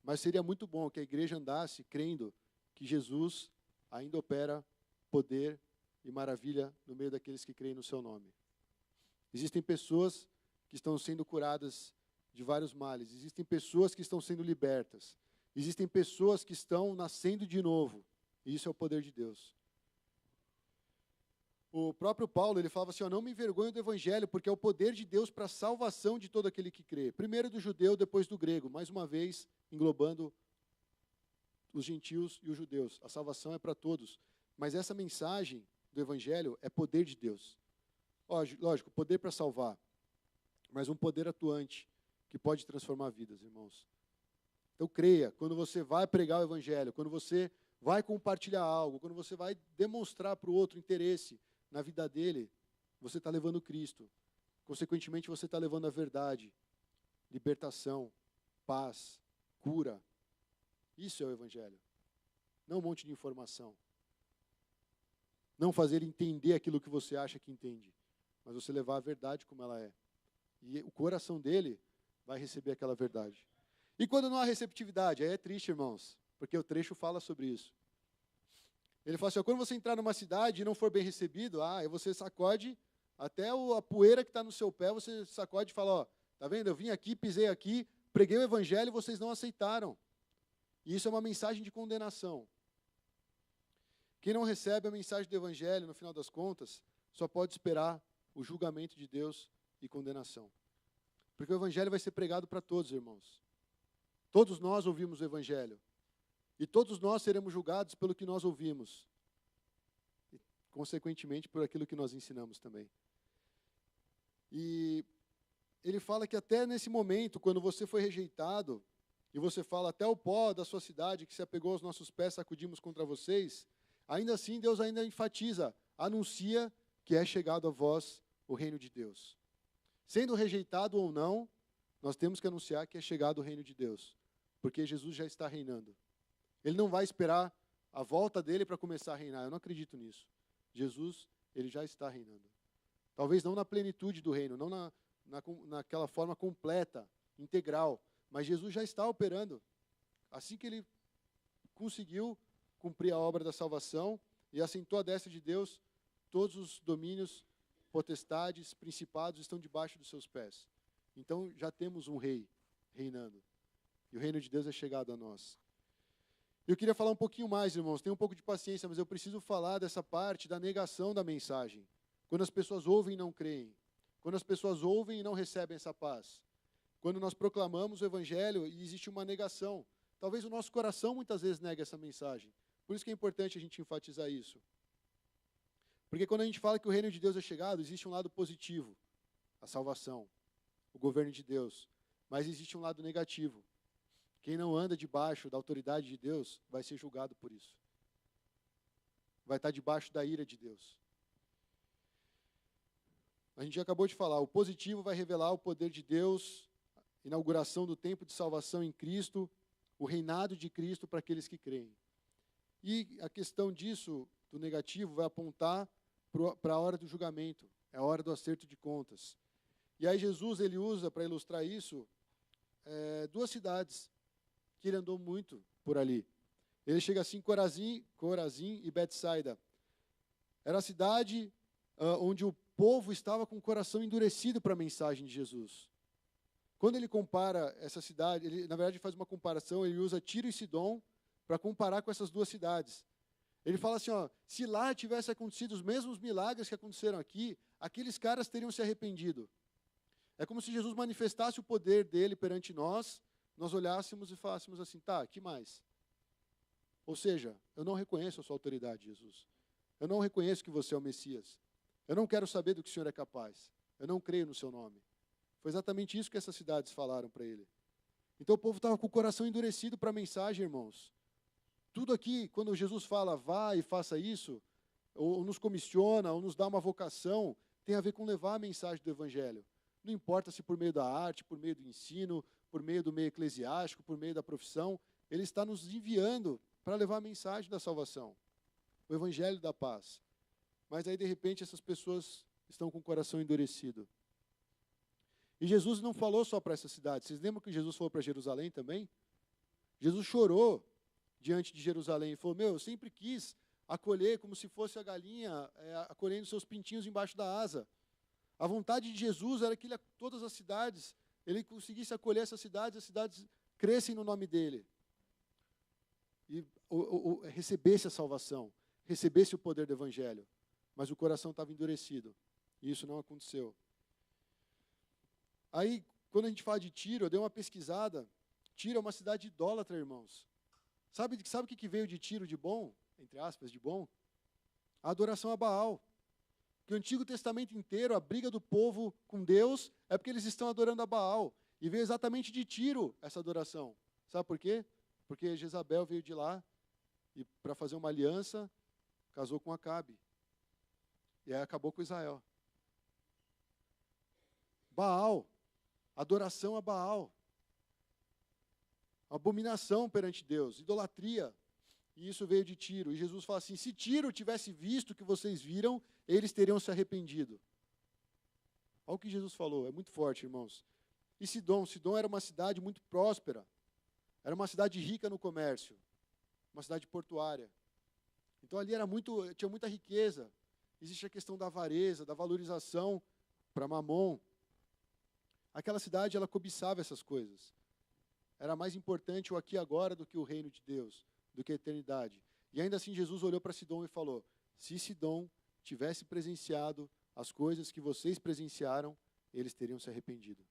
mas seria muito bom que a igreja andasse crendo que Jesus ainda opera poder e maravilha no meio daqueles que creem no seu nome. Existem pessoas que estão sendo curadas de vários males, existem pessoas que estão sendo libertas, existem pessoas que estão nascendo de novo, e isso é o poder de Deus. O próprio Paulo, ele falava assim, não me envergonho do evangelho, porque é o poder de Deus para a salvação de todo aquele que crê. Primeiro do judeu, depois do grego, mais uma vez englobando os gentios e os judeus. A salvação é para todos, mas essa mensagem do evangelho é poder de Deus. Lógico, poder para salvar, mas um poder atuante que pode transformar vidas, irmãos. Então creia, quando você vai pregar o evangelho, quando você vai compartilhar algo, quando você vai demonstrar para o outro interesse na vida dele, você está levando Cristo. Consequentemente, você está levando a verdade, libertação, paz, cura. Isso é o evangelho. Não um monte de informação. Não fazer entender aquilo que você acha que entende, mas você levar a verdade como ela é. E o coração dele vai receber aquela verdade. E quando não há receptividade, aí é triste, irmãos, porque o trecho fala sobre isso. Ele fala assim, quando você entrar numa cidade e não for bem recebido, aí você sacode, até a poeira que está no seu pé, você sacode e fala, tá vendo, eu vim aqui, pisei aqui, preguei o evangelho e vocês não aceitaram. E isso é uma mensagem de condenação. Quem não recebe a mensagem do evangelho, no final das contas, só pode esperar o julgamento de Deus e condenação. Porque o evangelho vai ser pregado para todos, irmãos. Todos nós ouvimos o evangelho. E todos nós seremos julgados pelo que nós ouvimos. E, consequentemente, por aquilo que nós ensinamos também. E ele fala que até nesse momento, quando você foi rejeitado, e você fala, até o pó da sua cidade que se apegou aos nossos pés, sacudimos contra vocês, ainda assim Deus ainda enfatiza, anuncia que é chegado a vós o reino de Deus. Sendo rejeitado ou não, nós temos que anunciar que é chegado o reino de Deus, porque Jesus já está reinando. Ele não vai esperar a volta dele para começar a reinar. Eu não acredito nisso. Jesus, ele já está reinando. Talvez não na plenitude do reino, não naquela forma completa, integral, mas Jesus já está operando. Assim que ele conseguiu cumprir a obra da salvação e assentou à destra de Deus, todos os domínios, potestades, principados estão debaixo dos seus pés. Então já temos um rei reinando. E o reino de Deus é chegado a nós. Eu queria falar um pouquinho mais, irmãos, tenham um pouco de paciência, mas eu preciso falar dessa parte da negação da mensagem. Quando as pessoas ouvem e não creem. Quando as pessoas ouvem e não recebem essa paz. Quando nós proclamamos o evangelho e existe uma negação. Talvez o nosso coração muitas vezes negue essa mensagem. Por isso que é importante a gente enfatizar isso. Porque quando a gente fala que o reino de Deus é chegado, existe um lado positivo, a salvação, o governo de Deus. Mas existe um lado negativo. Quem não anda debaixo da autoridade de Deus vai ser julgado por isso. Vai estar debaixo da ira de Deus. A gente acabou de falar, o positivo vai revelar o poder de Deus, inauguração do tempo de salvação em Cristo, o reinado de Cristo para aqueles que creem. E a questão disso, do negativo, vai apontar para a hora do julgamento, é a hora do acerto de contas. E aí Jesus, ele usa, para ilustrar isso, 2 cidades, que ele andou muito por ali. Ele chega assim, Corazim e Betsaida. Era a cidade onde o povo estava com o coração endurecido para a mensagem de Jesus. Quando ele compara essa cidade, ele, na verdade, faz uma comparação, ele usa Tiro e Sidom para comparar com essas duas cidades. Ele fala assim, ó, se lá tivesse acontecido os mesmos milagres que aconteceram aqui, aqueles caras teriam se arrependido. É como se Jesus manifestasse o poder dele perante nós olhássemos e falássemos assim, tá, que mais? Ou seja, eu não reconheço a sua autoridade, Jesus. Eu não reconheço que você é o Messias. Eu não quero saber do que o Senhor é capaz. Eu não creio no seu nome. Foi exatamente isso que essas cidades falaram para ele. Então o povo estava com o coração endurecido para a mensagem, irmãos. Tudo aqui, quando Jesus fala, vá e faça isso, ou nos comissiona, ou nos dá uma vocação, tem a ver com levar a mensagem do Evangelho. Não importa se por meio da arte, por meio do ensino, por meio do meio eclesiástico, por meio da profissão, Ele está nos enviando para levar a mensagem da salvação, o Evangelho da paz. Mas aí, de repente, essas pessoas estão com o coração endurecido. E Jesus não falou só para essa cidade. Vocês lembram que Jesus falou para Jerusalém também? Jesus chorou diante de Jerusalém e falou, eu sempre quis acolher como se fosse a galinha acolhendo seus pintinhos embaixo da asa. A vontade de Jesus era que todas as cidades, ele conseguisse acolher essas cidades, as cidades crescem no nome dele. E recebesse a salvação, recebesse o poder do Evangelho. Mas o coração estava endurecido. E isso não aconteceu. Aí, quando a gente fala de Tiro, eu dei uma pesquisada. Tiro é uma cidade idólatra, irmãos. Sabe o que veio de Tiro de bom? Entre aspas, de bom? A adoração a Baal. Que o Antigo Testamento inteiro, a briga do povo com Deus, é porque eles estão adorando a Baal. E veio exatamente de Tiro essa adoração. Sabe por quê? Porque Jezabel veio de lá e para fazer uma aliança, casou com Acabe. E aí acabou com Israel. Baal. Adoração a Baal. Abominação perante Deus, idolatria. E isso veio de Tiro. E Jesus fala assim, se Tiro tivesse visto o que vocês viram, eles teriam se arrependido. Olha o que Jesus falou, é muito forte, irmãos. E Sidom era uma cidade muito próspera. Era uma cidade rica no comércio. Uma cidade portuária. Então ali tinha muita riqueza. Existe a questão da avareza, da valorização para Mamon. Aquela cidade, ela cobiçava essas coisas. Era mais importante o aqui e agora do que o reino de Deus, do que a eternidade. E ainda assim Jesus olhou para Sidom e falou, se Sidom tivesse presenciado as coisas que vocês presenciaram, eles teriam se arrependido.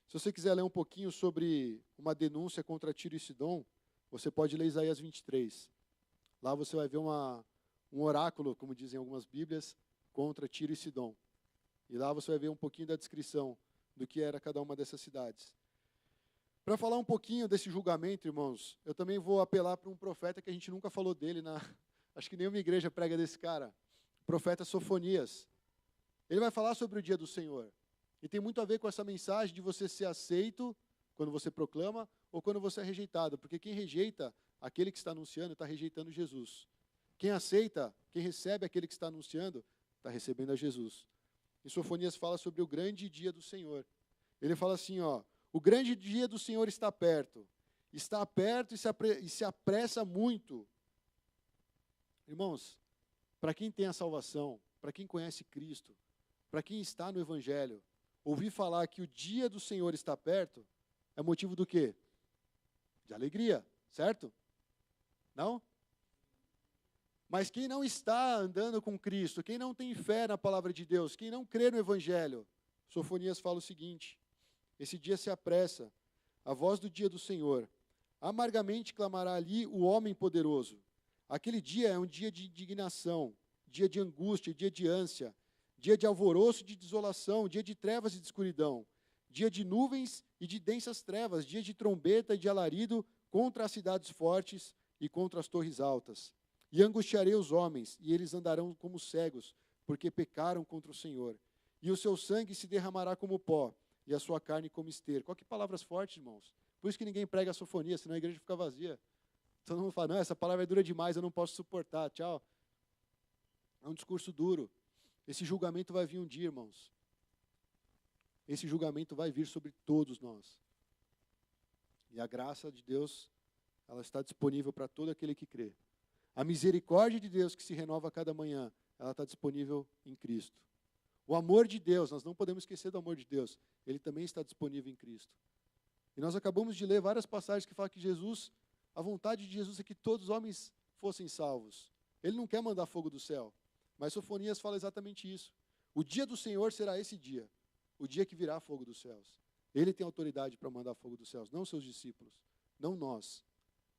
Se você quiser ler um pouquinho sobre uma denúncia contra Tiro e Sidom, você pode ler Isaías 23. Lá você vai ver um oráculo, como dizem algumas Bíblias, contra Tiro e Sidom. E lá você vai ver um pouquinho da descrição do que era cada uma dessas cidades. Para falar um pouquinho desse julgamento, irmãos, eu também vou apelar para um profeta que a gente nunca falou dele, acho que nenhuma igreja prega desse cara, o profeta Sofonias. Ele vai falar sobre o dia do Senhor. E tem muito a ver com essa mensagem de você ser aceito quando você proclama ou quando você é rejeitado. Porque quem rejeita aquele que está anunciando está rejeitando Jesus. Quem aceita, quem recebe aquele que está anunciando, está recebendo a Jesus. E Sofonias fala sobre o grande dia do Senhor. Ele fala assim, o grande dia do Senhor está perto e se apressa muito. Irmãos, para quem tem a salvação, para quem conhece Cristo, para quem está no Evangelho, ouvir falar que o dia do Senhor está perto, é motivo do quê? De alegria, certo? Não? Mas quem não está andando com Cristo, quem não tem fé na palavra de Deus, quem não crê no Evangelho, Sofonias fala o seguinte, esse dia se apressa, a voz do dia do Senhor, amargamente clamará ali o homem poderoso. Aquele dia é um dia de indignação, dia de angústia, dia de ânsia, dia de alvoroço e de desolação, dia de trevas e de escuridão, dia de nuvens e de densas trevas, dia de trombeta e de alarido contra as cidades fortes e contra as torres altas. E angustiarei os homens, e eles andarão como cegos, porque pecaram contra o Senhor. E o seu sangue se derramará como pó, e a sua carne como esterco. Olha que palavras fortes, irmãos. Por isso que ninguém prega a sofonia, senão a igreja fica vazia. Todo mundo fala, não, essa palavra é dura demais, eu não posso suportar, tchau. É um discurso duro. Esse julgamento vai vir um dia, irmãos. Esse julgamento vai vir sobre todos nós. E a graça de Deus, ela está disponível para todo aquele que crê. A misericórdia de Deus que se renova a cada manhã, ela está disponível em Cristo. O amor de Deus, nós não podemos esquecer do amor de Deus. Ele também está disponível em Cristo. E nós acabamos de ler várias passagens que falam que Jesus, a vontade de Jesus é que todos os homens fossem salvos. Ele não quer mandar fogo do céu. Mas Sofonias fala exatamente isso. O dia do Senhor será esse dia. O dia que virá fogo dos céus. Ele tem autoridade para mandar fogo dos céus, não seus discípulos, não nós.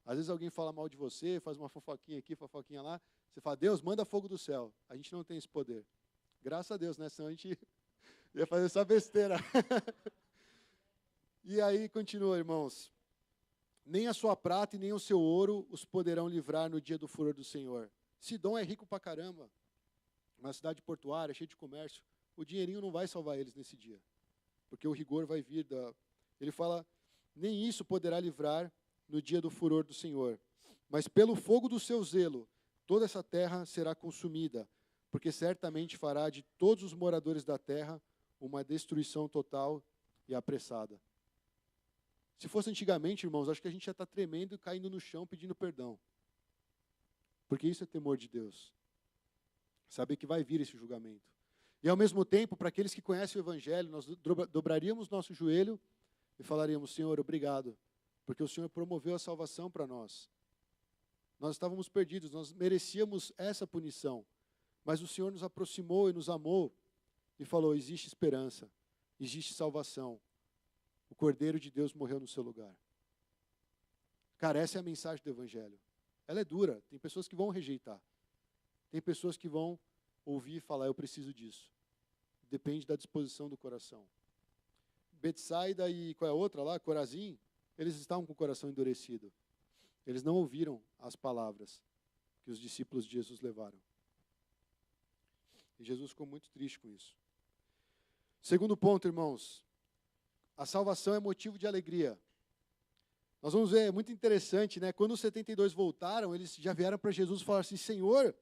Às vezes alguém fala mal de você, faz uma fofoquinha aqui, fofoquinha lá. Você fala, Deus, manda fogo do céu. A gente não tem esse poder. Graças a Deus, né? Senão a gente ia fazer essa besteira. E aí continua, irmãos. Nem a sua prata e nem o seu ouro os poderão livrar no dia do furor do Senhor. Sidom é rico pra caramba. Uma cidade portuária, cheia de comércio. O dinheirinho não vai salvar eles nesse dia. Porque o rigor vai vir da... Ele fala, nem isso poderá livrar no dia do furor do Senhor. Mas pelo fogo do seu zelo, toda essa terra será consumida, porque certamente fará de todos os moradores da terra uma destruição total e apressada. Se fosse antigamente, irmãos, acho que a gente já está tremendo e caindo no chão pedindo perdão. Porque isso é temor de Deus. Saber que vai vir esse julgamento. E ao mesmo tempo, para aqueles que conhecem o Evangelho, nós dobraríamos nosso joelho e falaríamos, Senhor, obrigado, porque o Senhor promoveu a salvação para nós. Nós estávamos perdidos, nós merecíamos essa punição, mas o Senhor nos aproximou e nos amou e falou, existe esperança, existe salvação. O Cordeiro de Deus morreu no seu lugar. Cara, essa é a mensagem do Evangelho. Ela é dura, tem pessoas que vão rejeitar. Tem pessoas que vão ouvir e falar, eu preciso disso. Depende da disposição do coração. Betsaida e qual é a outra lá? Corazim, eles estavam com o coração endurecido. Eles não ouviram as palavras que os discípulos de Jesus levaram. E Jesus ficou muito triste com isso. Segundo ponto, irmãos, a salvação é motivo de alegria. Nós vamos ver, é muito interessante, né? Quando os 72 voltaram, eles já vieram para Jesus e falaram assim, Senhor,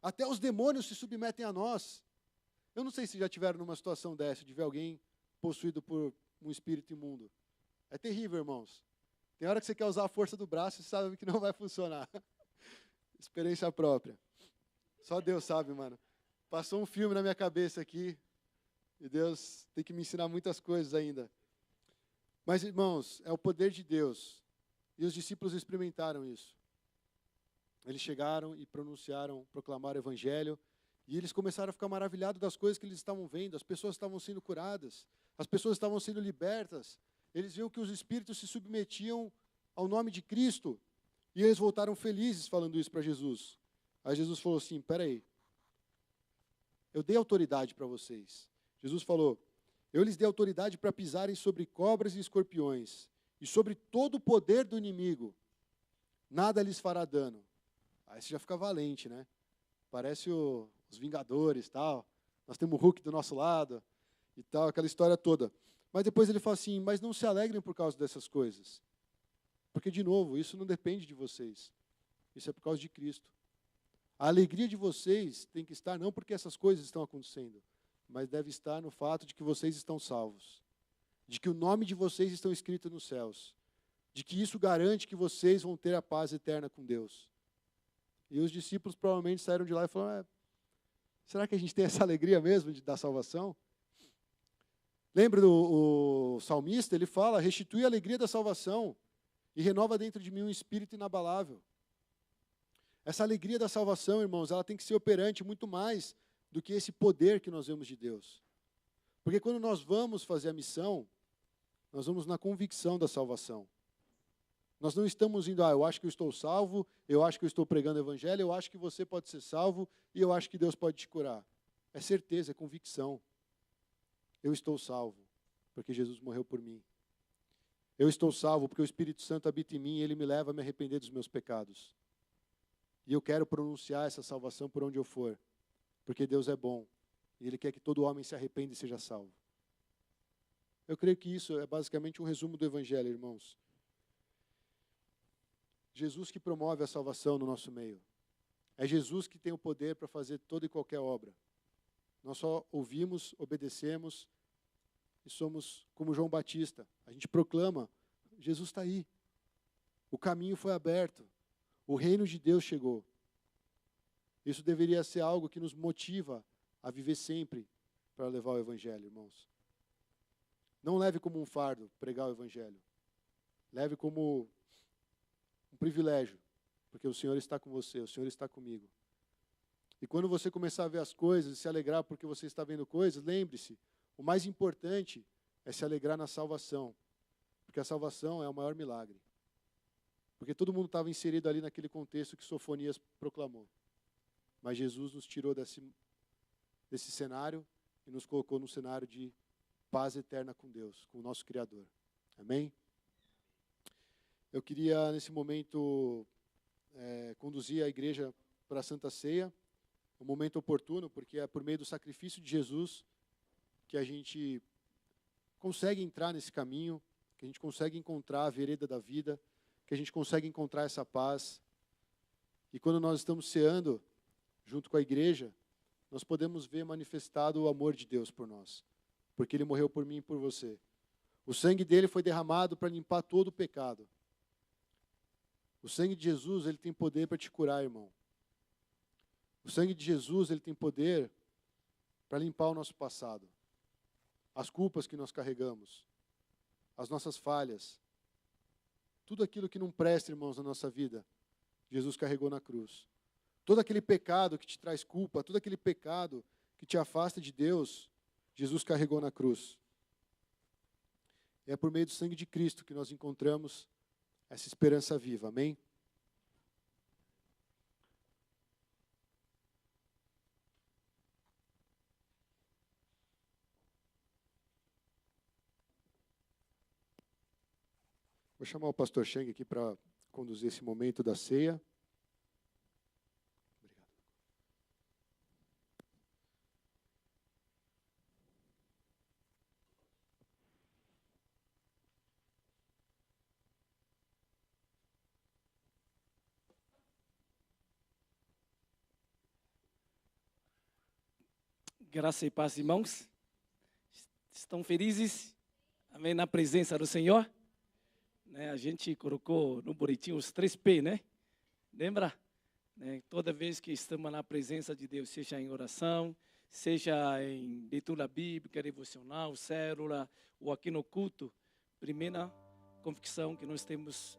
até os demônios se submetem a nós. Eu não sei se já tiveram numa situação dessa, de ver alguém possuído por um espírito imundo. É terrível, irmãos. Tem hora que você quer usar a força do braço e sabe que não vai funcionar. Experiência própria. Só Deus sabe, mano. Passou um filme na minha cabeça aqui, e Deus tem que me ensinar muitas coisas ainda. Mas, irmãos, é o poder de Deus. E os discípulos experimentaram isso. Eles chegaram e pronunciaram, proclamaram o Evangelho, e eles começaram a ficar maravilhados das coisas que eles estavam vendo. As pessoas estavam sendo curadas, as pessoas estavam sendo libertas. Eles viam que os espíritos se submetiam ao nome de Cristo, e eles voltaram felizes falando isso para Jesus. Aí Jesus falou assim, espera aí, eu dei autoridade para vocês. Jesus falou, eu lhes dei autoridade para pisarem sobre cobras e escorpiões, e sobre todo o poder do inimigo. Nada lhes fará dano. Aí você já fica valente, né? Parece os Vingadores e tal. Nós temos o Hulk do nosso lado e tal, aquela história toda. Mas depois ele fala assim, mas não se alegrem por causa dessas coisas. Porque, de novo, isso não depende de vocês. Isso é por causa de Cristo. A alegria de vocês tem que estar não porque essas coisas estão acontecendo, mas deve estar no fato de que vocês estão salvos. De que o nome de vocês estão escrito nos céus. De que isso garante que vocês vão ter a paz eterna com Deus. E os discípulos provavelmente saíram de lá e falaram, será que a gente tem essa alegria mesmo da salvação? Lembra do salmista? Ele fala, restitui a alegria da salvação e renova dentro de mim um espírito inabalável. Essa alegria da salvação, irmãos, ela tem que ser operante muito mais do que esse poder que nós vemos de Deus. Porque quando nós vamos fazer a missão, nós vamos na convicção da salvação. Nós não estamos indo, eu acho que eu estou salvo, eu acho que eu estou pregando o Evangelho, eu acho que você pode ser salvo e eu acho que Deus pode te curar. É certeza, é convicção. Eu estou salvo, porque Jesus morreu por mim. Eu estou salvo porque o Espírito Santo habita em mim e Ele me leva a me arrepender dos meus pecados. E eu quero pronunciar essa salvação por onde eu for, porque Deus é bom e Ele quer que todo homem se arrependa e seja salvo. Eu creio que isso é basicamente um resumo do Evangelho, irmãos. Jesus que promove a salvação no nosso meio. É Jesus que tem o poder para fazer toda e qualquer obra. Nós só ouvimos, obedecemos e somos como João Batista. A gente proclama, Jesus está aí. O caminho foi aberto. O reino de Deus chegou. Isso deveria ser algo que nos motiva a viver sempre para levar o Evangelho, irmãos. Não leve como um fardo pregar o Evangelho. Leve como um privilégio, porque o Senhor está com você, o Senhor está comigo. E quando você começar a ver as coisas, se alegrar porque você está vendo coisas, lembre-se, o mais importante é se alegrar na salvação, porque a salvação é o maior milagre. Porque todo mundo estava inserido ali naquele contexto que Sofonias proclamou. Mas Jesus nos tirou desse cenário e nos colocou num cenário de paz eterna com Deus, com o nosso Criador. Amém? Eu queria, nesse momento, conduzir a igreja para a Santa Ceia, um momento oportuno, porque é por meio do sacrifício de Jesus que a gente consegue entrar nesse caminho, que a gente consegue encontrar a vereda da vida, que a gente consegue encontrar essa paz. E quando nós estamos ceando, junto com a igreja, nós podemos ver manifestado o amor de Deus por nós, porque Ele morreu por mim e por você. O sangue dele foi derramado para limpar todo o pecado. O sangue de Jesus, ele tem poder para te curar, irmão. O sangue de Jesus, ele tem poder para limpar o nosso passado. As culpas que nós carregamos, as nossas falhas, tudo aquilo que não presta, irmãos, na nossa vida, Jesus carregou na cruz. Todo aquele pecado que te traz culpa, todo aquele pecado que te afasta de Deus, Jesus carregou na cruz. E é por meio do sangue de Cristo que nós encontramos essa esperança viva, amém? Vou chamar o pastor Cheng aqui para conduzir esse momento da ceia. Obrigado. Graça e paz, irmãos. Estão felizes? Amém? Na presença do Senhor? A gente colocou no boletim os 3P, né? Lembra? Toda vez que estamos na presença de Deus, seja em oração, seja em leitura bíblica, devocional, célula, ou aqui no culto, primeira convicção que nós temos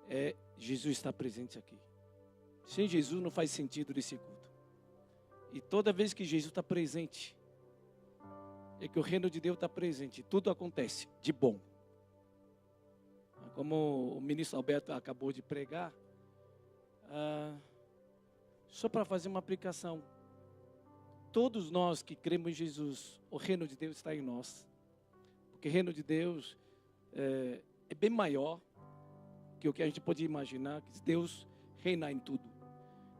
é Jesus está presente aqui. Sem Jesus não faz sentido esse culto. E toda vez que Jesus está presente, é que o reino de Deus está presente. Tudo acontece de bom. Como o ministro Alberto acabou de pregar, só para fazer uma aplicação. Todos nós que cremos em Jesus, o reino de Deus está em nós. Porque o reino de Deus é bem maior que o que a gente pode imaginar, que Deus reina em tudo.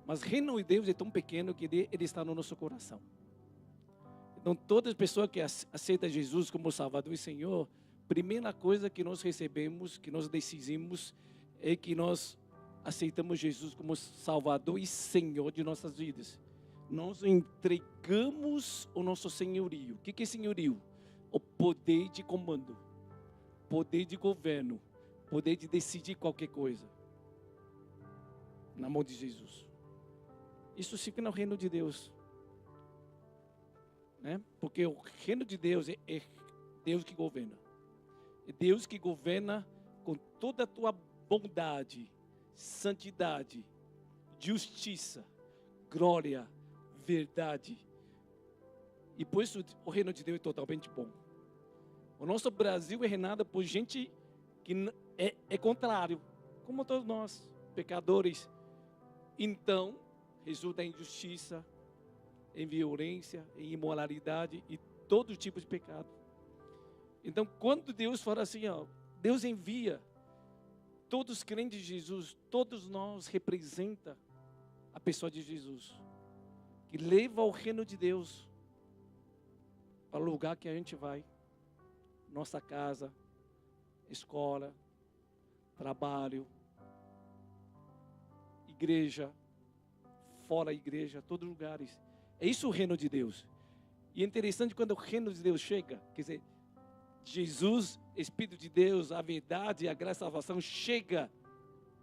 Mas o reino de Deus é tão pequeno que ele está no nosso coração. Então, todas as pessoas que aceitam Jesus como Salvador e Senhor, primeira coisa que nós recebemos, que nós decidimos, é que nós aceitamos Jesus como Salvador e Senhor de nossas vidas. Nós entregamos o nosso senhorio. O que é senhorio? O poder de comando, poder de governo, poder de decidir qualquer coisa, na mão de Jesus. Isso fica no reino de Deus, né? Porque o reino de Deus é Deus que governa. É Deus que governa com toda a tua bondade, santidade, justiça, glória, verdade. E por isso o reino de Deus é totalmente bom. O nosso Brasil é reinado por gente que é contrário, como todos nós, pecadores. Então, resulta em injustiça, em violência, em imoralidade e todo tipo de pecado. Então, quando Deus fala assim, Deus envia todos os crentes de Jesus, todos nós representa a pessoa de Jesus, que leva o reino de Deus para o lugar que a gente vai, nossa casa, escola, trabalho, igreja, fora a igreja, todos os lugares. É isso o reino de Deus. E é interessante quando o reino de Deus chega, quer dizer, Jesus, Espírito de Deus, a verdade, a graça, a salvação chega,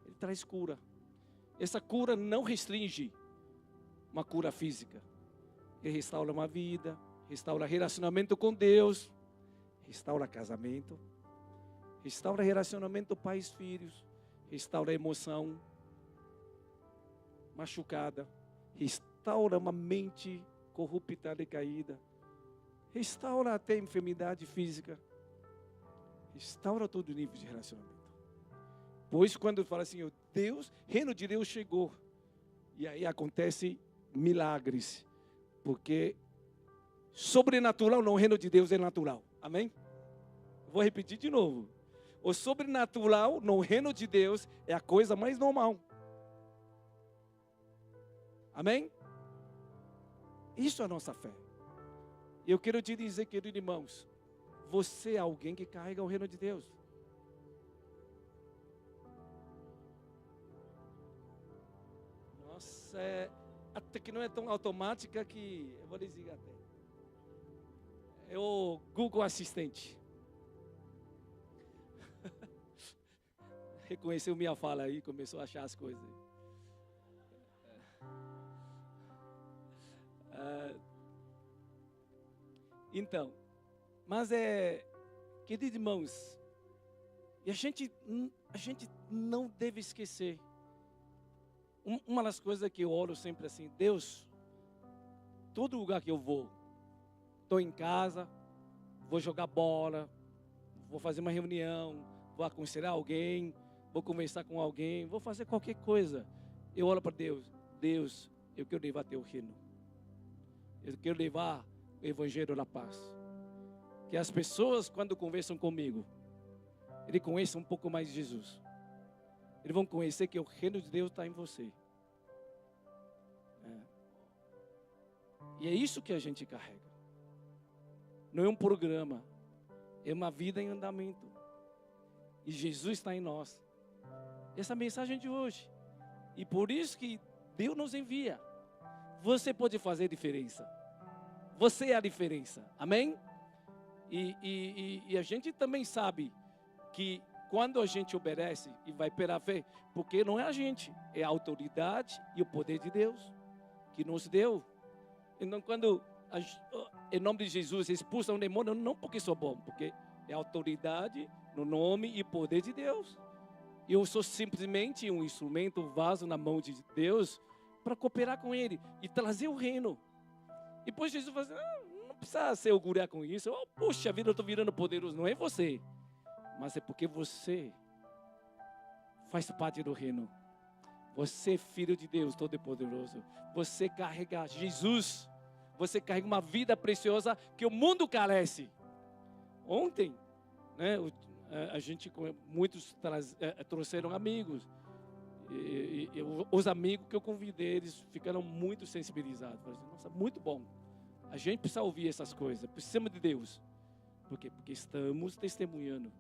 ele traz cura. Essa cura não restringe uma cura física. Ele restaura uma vida, restaura relacionamento com Deus, restaura casamento, restaura relacionamento pais e filhos, restaura a emoção machucada, restaura uma mente corrupta e caída, restaura até a enfermidade física, restaura todo nível de relacionamento. Pois quando fala assim, o Deus, reino de Deus chegou, e aí acontece milagres, porque sobrenatural no reino de Deus é natural, amém? Vou repetir de novo, o sobrenatural no reino de Deus é a coisa mais normal, amém? Isso é a nossa fé. Eu quero te dizer, queridos irmãos, você é alguém que carrega o reino de Deus. Nossa, até que não é tão automática que eu vou desligar até. É o Google Assistente. Reconheceu minha fala aí, começou a achar as coisas. Então, mas queridos irmãos, e a gente não deve esquecer. Uma das coisas que eu oro sempre assim, Deus, todo lugar que eu vou, estou em casa, vou jogar bola, vou fazer uma reunião, vou aconselhar alguém, vou conversar com alguém, vou fazer qualquer coisa. Eu oro para Deus, Deus, eu quero levar teu reino. Eu quero levar o evangelho da paz. Que as pessoas, quando conversam comigo, eles conheçam um pouco mais de Jesus. Eles vão conhecer que o reino de Deus está em você. E é isso que a gente carrega. Não é um programa, é uma vida em andamento. E Jesus está em nós. Essa é a mensagem de hoje. E por isso que Deus nos envia. Você pode fazer diferença. Você é a diferença. Amém? E a gente também sabe que quando a gente obedece e vai pela fé, porque não é a gente, é a autoridade e o poder de Deus que nos deu. Então, quando em nome de Jesus expulsa um demônio, não porque sou bom, porque é a autoridade no nome e poder de Deus. Eu sou simplesmente um instrumento, um vaso na mão de Deus para cooperar com Ele e trazer o reino. E depois Jesus fala assim, não precisa se orgulhar com isso. Oh, puxa vida, eu estou virando poderoso. Não é você, mas é porque você faz parte do reino. Você é filho de Deus Todo-Poderoso. Você carrega Jesus. Você carrega uma vida preciosa que o mundo carece. Ontem, né, a gente, muitos trouxeram amigos. E os amigos que eu convidei, eles ficaram muito sensibilizados. Falaram, nossa, muito bom. A gente precisa ouvir essas coisas. Precisamos de Deus. Por quê? Porque estamos testemunhando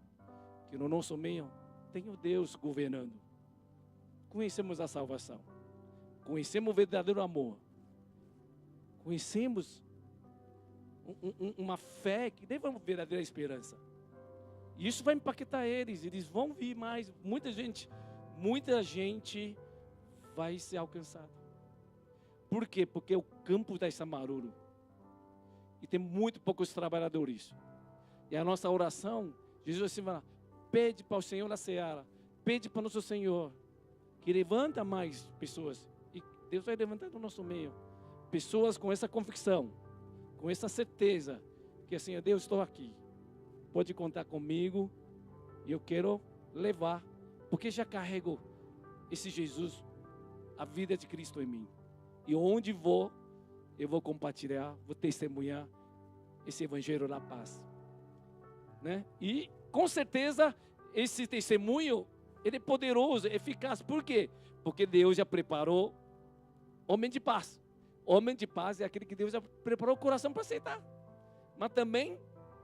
que no nosso meio tem o Deus governando. Conhecemos a salvação. Conhecemos o verdadeiro amor. Conhecemos uma fé que deve uma verdadeira esperança. E isso vai impactar eles. Eles vão vir mais. Muita gente vai ser alcançada. Por quê? Porque o campo está Samaruro. E tem muito poucos trabalhadores. E a nossa oração, Jesus assim fala, pede para o Senhor da Seara, pede para o nosso Senhor, que levanta mais pessoas. E Deus vai levantar no nosso meio. Pessoas com essa convicção, com essa certeza, que assim, Deus, estou aqui. Pode contar comigo. E eu quero levar, porque já carrego esse Jesus, a vida de Cristo em mim. E onde vou, eu vou compartilhar, vou testemunhar esse evangelho da paz, né? E com certeza esse testemunho, ele é poderoso, eficaz. Por quê? Porque Deus já preparou homem de paz. Homem de paz é aquele que Deus já preparou o coração para aceitar. Mas também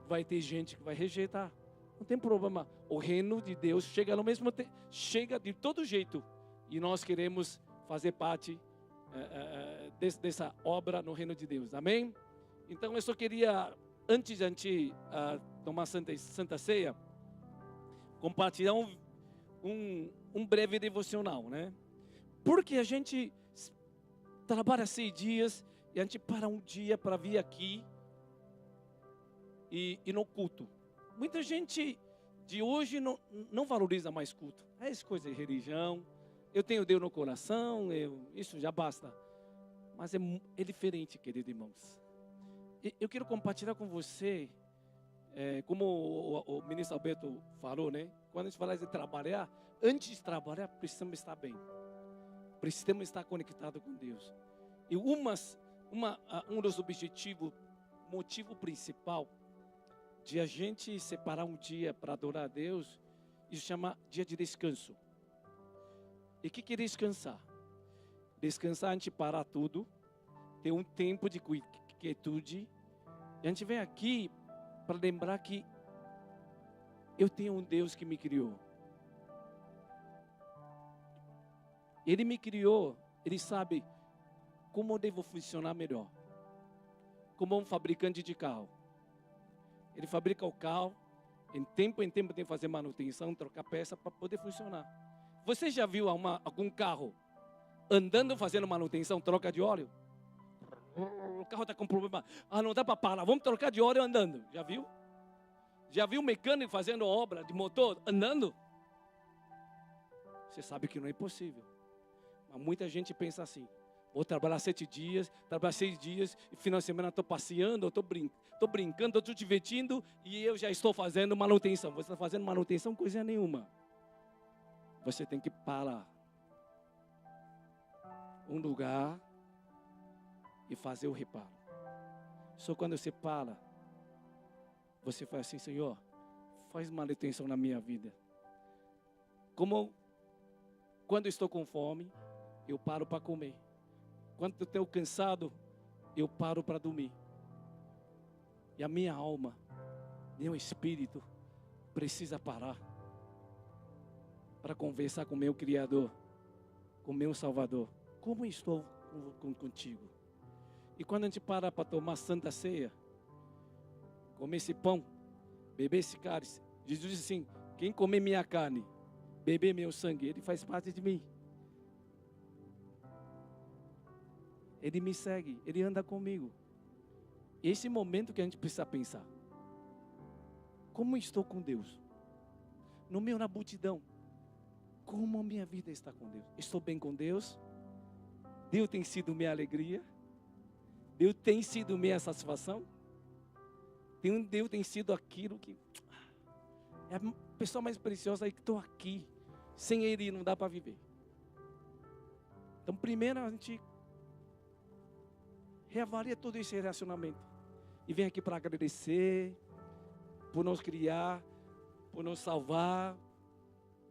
vai ter gente que vai rejeitar. Não tem problema. O reino de Deus chega no mesmo tempo, chega de todo jeito. E nós queremos fazer parte dessa obra no reino de Deus. Amém? Então eu só queria, antes de a gente tomar Santa Ceia, compartilhar um breve devocional, né? Porque a gente trabalha 6 dias e a gente para um dia para vir aqui e no culto. Muita gente de hoje não valoriza mais culto. É essa coisa de religião. Eu tenho Deus no coração, isso já basta. Mas é diferente, queridos irmãos. Eu quero compartilhar com você, como o ministro Alberto falou, né? Quando a gente fala de trabalhar, antes de trabalhar, precisamos estar bem. Precisamos estar conectados com Deus. E um dos objetivos, motivo principal de a gente separar um dia para adorar a Deus, isso chama dia de descanso. E o que é descansar? Descansar, a gente parar tudo, ter um tempo de quietude. E a gente vem aqui para lembrar que eu tenho um Deus que me criou. Ele me criou, Ele sabe como eu devo funcionar melhor. Como um fabricante de carro. Ele fabrica o carro, em tempo tem que fazer manutenção, trocar peça para poder funcionar. Você já viu algum carro andando fazendo manutenção, troca de óleo? O carro está com problema. Não dá para parar, vamos trocar de óleo andando. Já viu? Já viu um mecânico fazendo obra de motor andando? Você sabe que não é possível. Mas muita gente pensa assim. Vou trabalhar 7 dias, trabalhar 6 dias, e final de semana estou passeando, estou brincando, estou divertindo, e eu já estou fazendo manutenção. Você está fazendo manutenção, coisa nenhuma. Você tem que parar um lugar e fazer o reparo. Só quando você para, você faz assim, Senhor, faz manutenção na minha vida. Como quando eu estou com fome, eu paro para comer. Quando eu estou cansado, eu paro para dormir. E a minha alma, meu espírito, precisa parar para conversar com meu Criador, com meu Salvador. Como estou contigo? E quando a gente para tomar Santa Ceia, comer esse pão, beber esse cálice, Jesus disse assim, quem comer minha carne, beber meu sangue, ele faz parte de mim. Ele me segue, ele anda comigo. Esse momento que a gente precisa pensar. Como estou com Deus? No meio da multidão. Como a minha vida está com Deus? Estou bem com Deus? Deus tem sido minha alegria? Deus tem sido minha satisfação? Deus tem sido aquilo que... É a pessoa mais preciosa aí que estou aqui. Sem Ele não dá para viver. Então primeiro a gente... reavalia todo esse relacionamento. E vem aqui para agradecer, por nos criar, por nos salvar,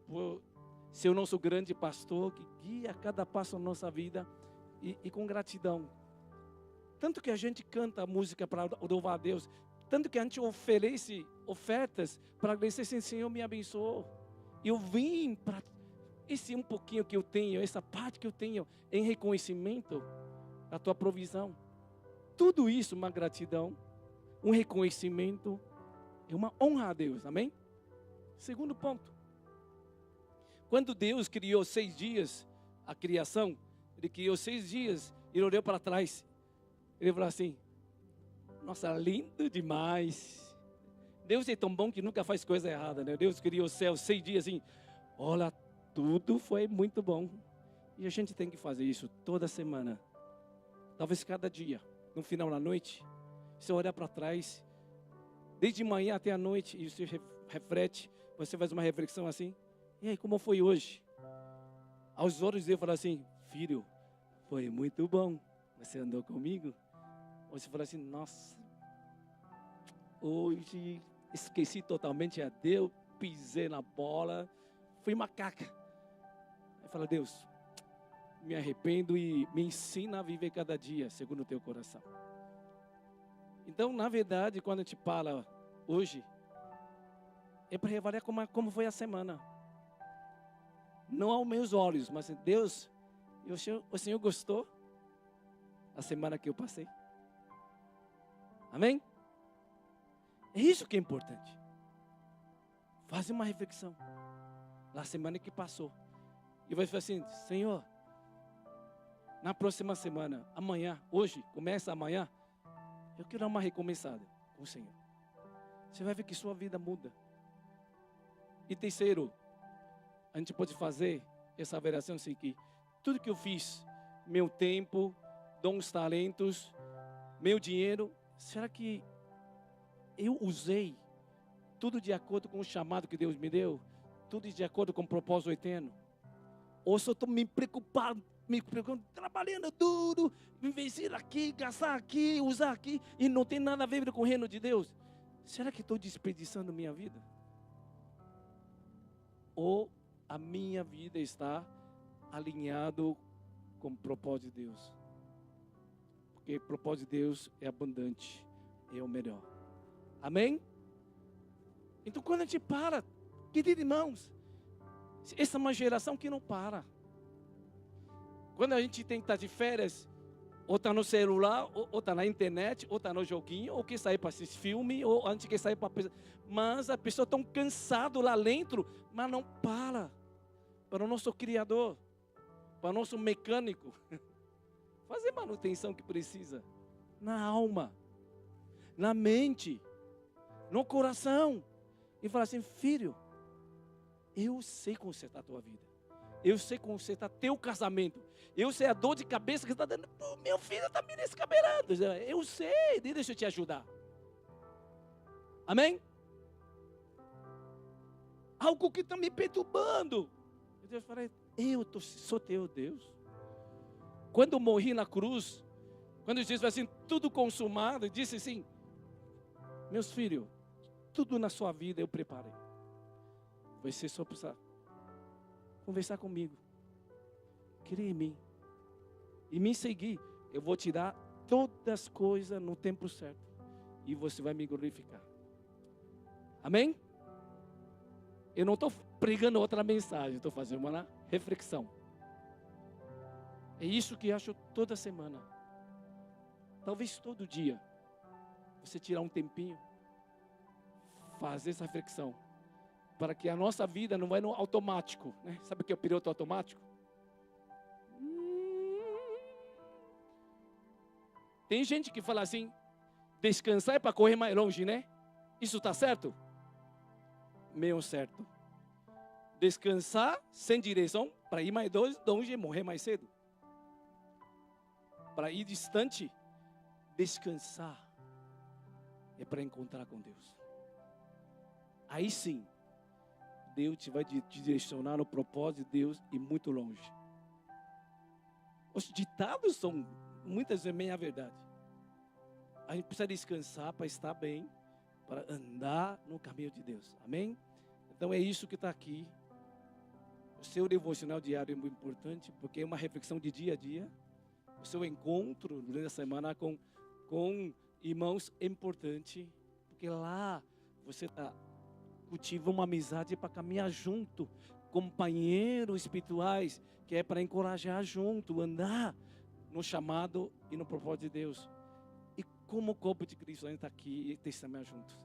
por ser o nosso grande pastor, que guia cada passo da nossa vida, e com gratidão. Tanto que a gente canta a música para louvar a Deus, tanto que a gente oferece ofertas para agradecer, assim, Senhor me abençoou. Eu vim para esse um pouquinho que eu tenho, essa parte que eu tenho, em reconhecimento da tua provisão. Tudo isso, uma gratidão, um reconhecimento, é uma honra a Deus, amém? Segundo ponto. Quando Deus criou 6 dias, a criação, Ele criou 6 dias, Ele olhou para trás, Ele falou assim, nossa, lindo demais. Deus é tão bom que nunca faz coisa errada, né? Deus criou o céu 6 dias assim, olha, tudo foi muito bom. E a gente tem que fazer isso toda semana, talvez cada dia. No final da noite, você olha para trás, desde manhã até a noite, e você reflete, você faz uma reflexão assim, e aí, como foi hoje? Aos olhos dele, fala assim, filho, foi muito bom, você andou comigo? Ou você fala assim, nossa, hoje esqueci totalmente a Deus, pisei na bola, fui macaca. Aí fala, Deus, me arrependo e me ensina a viver cada dia segundo o teu coração. Então, na verdade, quando a gente fala hoje, é para reavaliar como foi a semana. Não aos meus olhos, mas Deus, o Senhor gostou da semana que eu passei? Amém? É isso que é importante. Faz uma reflexão na semana que passou. E vai falar assim, Senhor, na próxima semana, amanhã, hoje, começa amanhã, eu quero dar uma recomeçada com o Senhor. Você vai ver que sua vida muda. E terceiro, a gente pode fazer essa avaliação assim que tudo que eu fiz, meu tempo, dons, talentos, meu dinheiro, será que eu usei tudo de acordo com o chamado que Deus me deu? Tudo de acordo com o propósito eterno? Ou só estou me preocupando, trabalhando duro, investir aqui, gastar aqui, usar aqui, e não tem nada a ver com o reino de Deus? Será que estou desperdiçando minha vida? Ou a minha vida está alinhado com o propósito de Deus? Porque o propósito de Deus é abundante, é o melhor. Amém? Então quando a gente para, queridos irmãos, essa é uma geração que não para. Quando a gente tem que estar de férias, ou está no celular, ou está na internet, ou está no joguinho, ou quer sair para assistir filme, ou a gente quer sair para... Mas a pessoa está cansada lá dentro, mas não para o nosso Criador, para o nosso mecânico. Fazer manutenção que precisa. Na alma, na mente, no coração. E falar assim, filho, eu sei consertar a tua vida. Eu sei consertar teu casamento. Eu sei a dor de cabeça que está dando. Meu filho está me descabelando. Eu sei, deixa eu te ajudar. Amém? Algo que está me perturbando. E Deus fala, sou teu Deus. Quando eu morri na cruz, quando Jesus falou assim, tudo consumado, disse assim, meus filhos, tudo na sua vida eu preparei. Você só precisa conversar comigo, crer em mim e me seguir. Eu vou te dar todas as coisas no tempo certo e você vai me glorificar. Amém? Eu não estou pregando outra mensagem, estou fazendo uma reflexão. É isso que eu acho toda semana. Talvez todo dia você tirar um tempinho, fazer essa reflexão, para que a nossa vida não vai no automático, né? Sabe o que é o piloto automático? Tem gente que fala assim, descansar é para correr mais longe, né? Isso está certo? Meio certo. Descansar sem direção para ir mais longe e morrer mais cedo. Para ir distante, descansar é para encontrar com Deus. Aí sim, Deus te vai te direcionar no propósito de Deus e muito longe. Os ditados são muitas vezes meia verdade. A gente precisa descansar para estar bem, para andar no caminho de Deus. Amém? Então é isso que está aqui. O seu devocional diário é muito importante, porque é uma reflexão de dia a dia. O seu encontro durante a semana com irmãos é importante, porque lá você cultiva uma amizade para caminhar junto, companheiros espirituais, que é para encorajar junto, andar no chamado e no propósito de Deus. E como o corpo de Cristo, a gente está aqui e testemunhar juntos.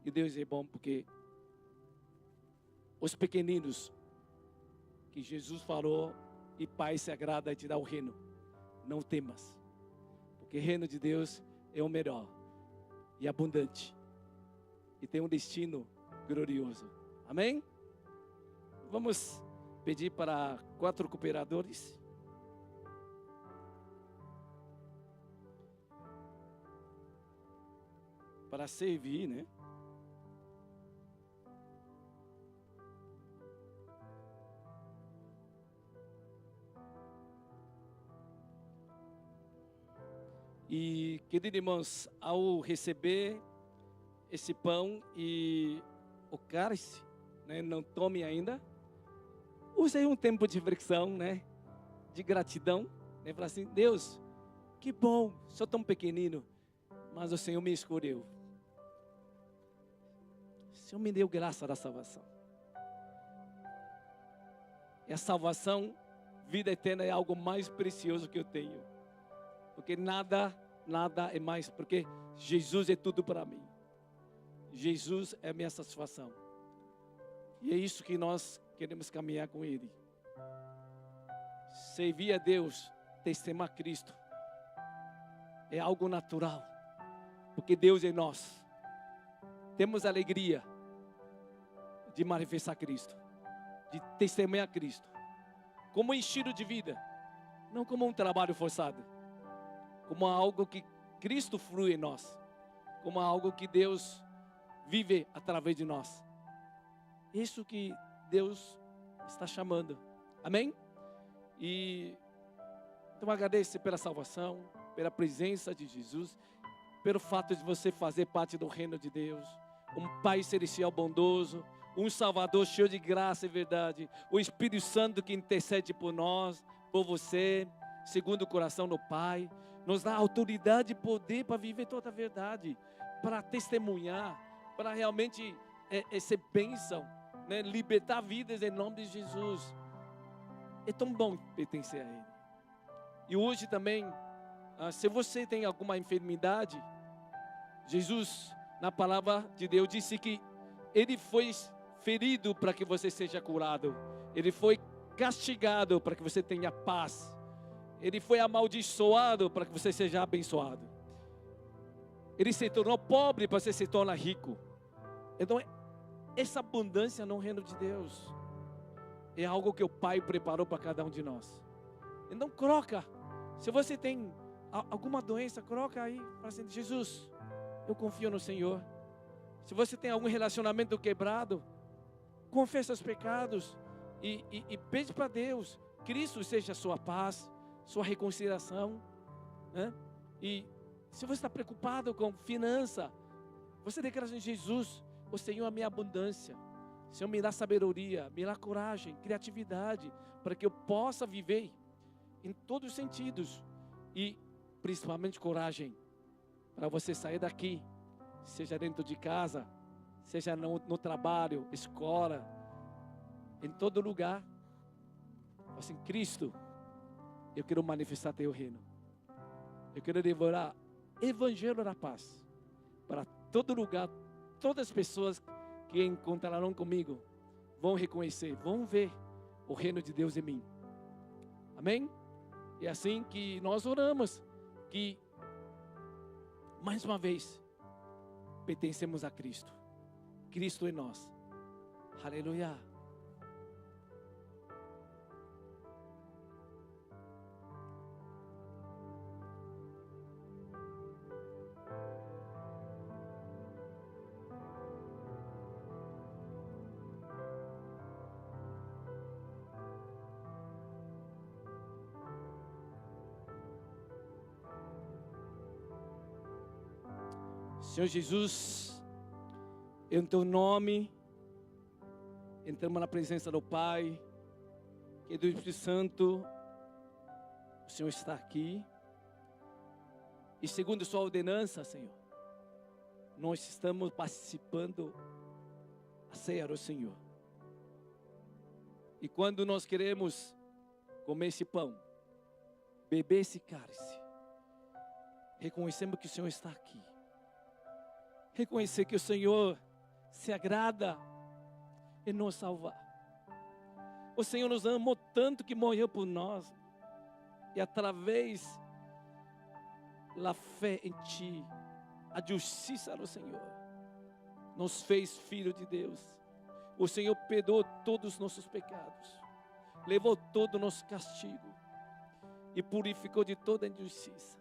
E Deus é bom porque os pequeninos que Jesus falou, e Pai se agrada de te dar o reino. Não temas, porque o reino de Deus é o melhor e abundante e tem um destino glorioso. Amém? Vamos pedir para 4 cooperadores. Para servir, né? E, queridos irmãos, ao receber esse pão e o cálice, né, não tome ainda, use aí um tempo de reflexão, né, de gratidão, né, falar assim, Deus, que bom, sou tão pequenino, mas o Senhor me escolheu. O Senhor me deu graça da salvação. E a salvação, vida eterna, é algo mais precioso que eu tenho. Porque nada é mais, porque Jesus é tudo para mim. Jesus é a minha satisfação. E é isso que nós queremos caminhar com Ele. Servir a Deus, testemunhar Cristo, é algo natural. Porque Deus é nós. temos alegria de manifestar Cristo, de testemunhar Cristo, como um estilo de vida, não como um trabalho forçado, como algo que Cristo flui em nós, como algo que Deus vive através de nós. Isso que Deus está chamando. Amém? E então agradeço pela salvação, pela presença de Jesus, pelo fato de você fazer parte do reino de Deus, um Pai celestial bondoso, um Salvador cheio de graça e verdade, o Espírito Santo que intercede por nós, por você, segundo o coração do Pai, nos dá autoridade e poder para viver toda a verdade, para testemunhar, para realmente ser bênção, né? Libertar vidas em nome de Jesus. É tão bom pertencer a Ele. E hoje também, se você tem alguma enfermidade, Jesus, na palavra de Deus, disse que Ele foi ferido para que você seja curado. Ele foi castigado para que você tenha paz. Ele foi amaldiçoado para que você seja abençoado. Ele se tornou pobre para que você se torne rico. Então, essa abundância no reino de Deus é algo que o Pai preparou para cada um de nós. Então, coloca. Se você tem alguma doença, coloca aí. Fala assim: Jesus, eu confio no Senhor. Se você tem algum relacionamento quebrado, confessa os pecados e pede para Deus. Cristo seja a sua paz, sua reconciliação, né? E se você está preocupado com finança, você declara assim: Jesus, o Senhor é a minha abundância. O Senhor me dá sabedoria, me dá coragem, criatividade, para que eu possa viver em todos os sentidos. E principalmente coragem, para você sair daqui, seja dentro de casa, seja no trabalho, escola, em todo lugar. Assim: Cristo, eu quero manifestar teu reino. Eu quero devorar evangelho da paz para todo lugar. Todas as pessoas que encontrarão comigo vão reconhecer, vão ver o reino de Deus em mim. Amém? E assim que nós oramos, que mais uma vez pertencemos a Cristo. Cristo em nós. Aleluia. Senhor Jesus, em teu nome, entramos na presença do Pai e do Espírito Santo. O Senhor está aqui. E segundo sua ordenança, Senhor, nós estamos participando a ceia do Senhor. E quando nós queremos comer esse pão, beber esse cálice, reconhecemos que o Senhor está aqui. Reconhecer que o Senhor se agrada em nos salvar. O Senhor nos amou tanto que morreu por nós. E através da fé em Ti, a justiça do Senhor nos fez filho de Deus. O Senhor perdoou todos os nossos pecados, levou todo o nosso castigo e purificou de toda a injustiça.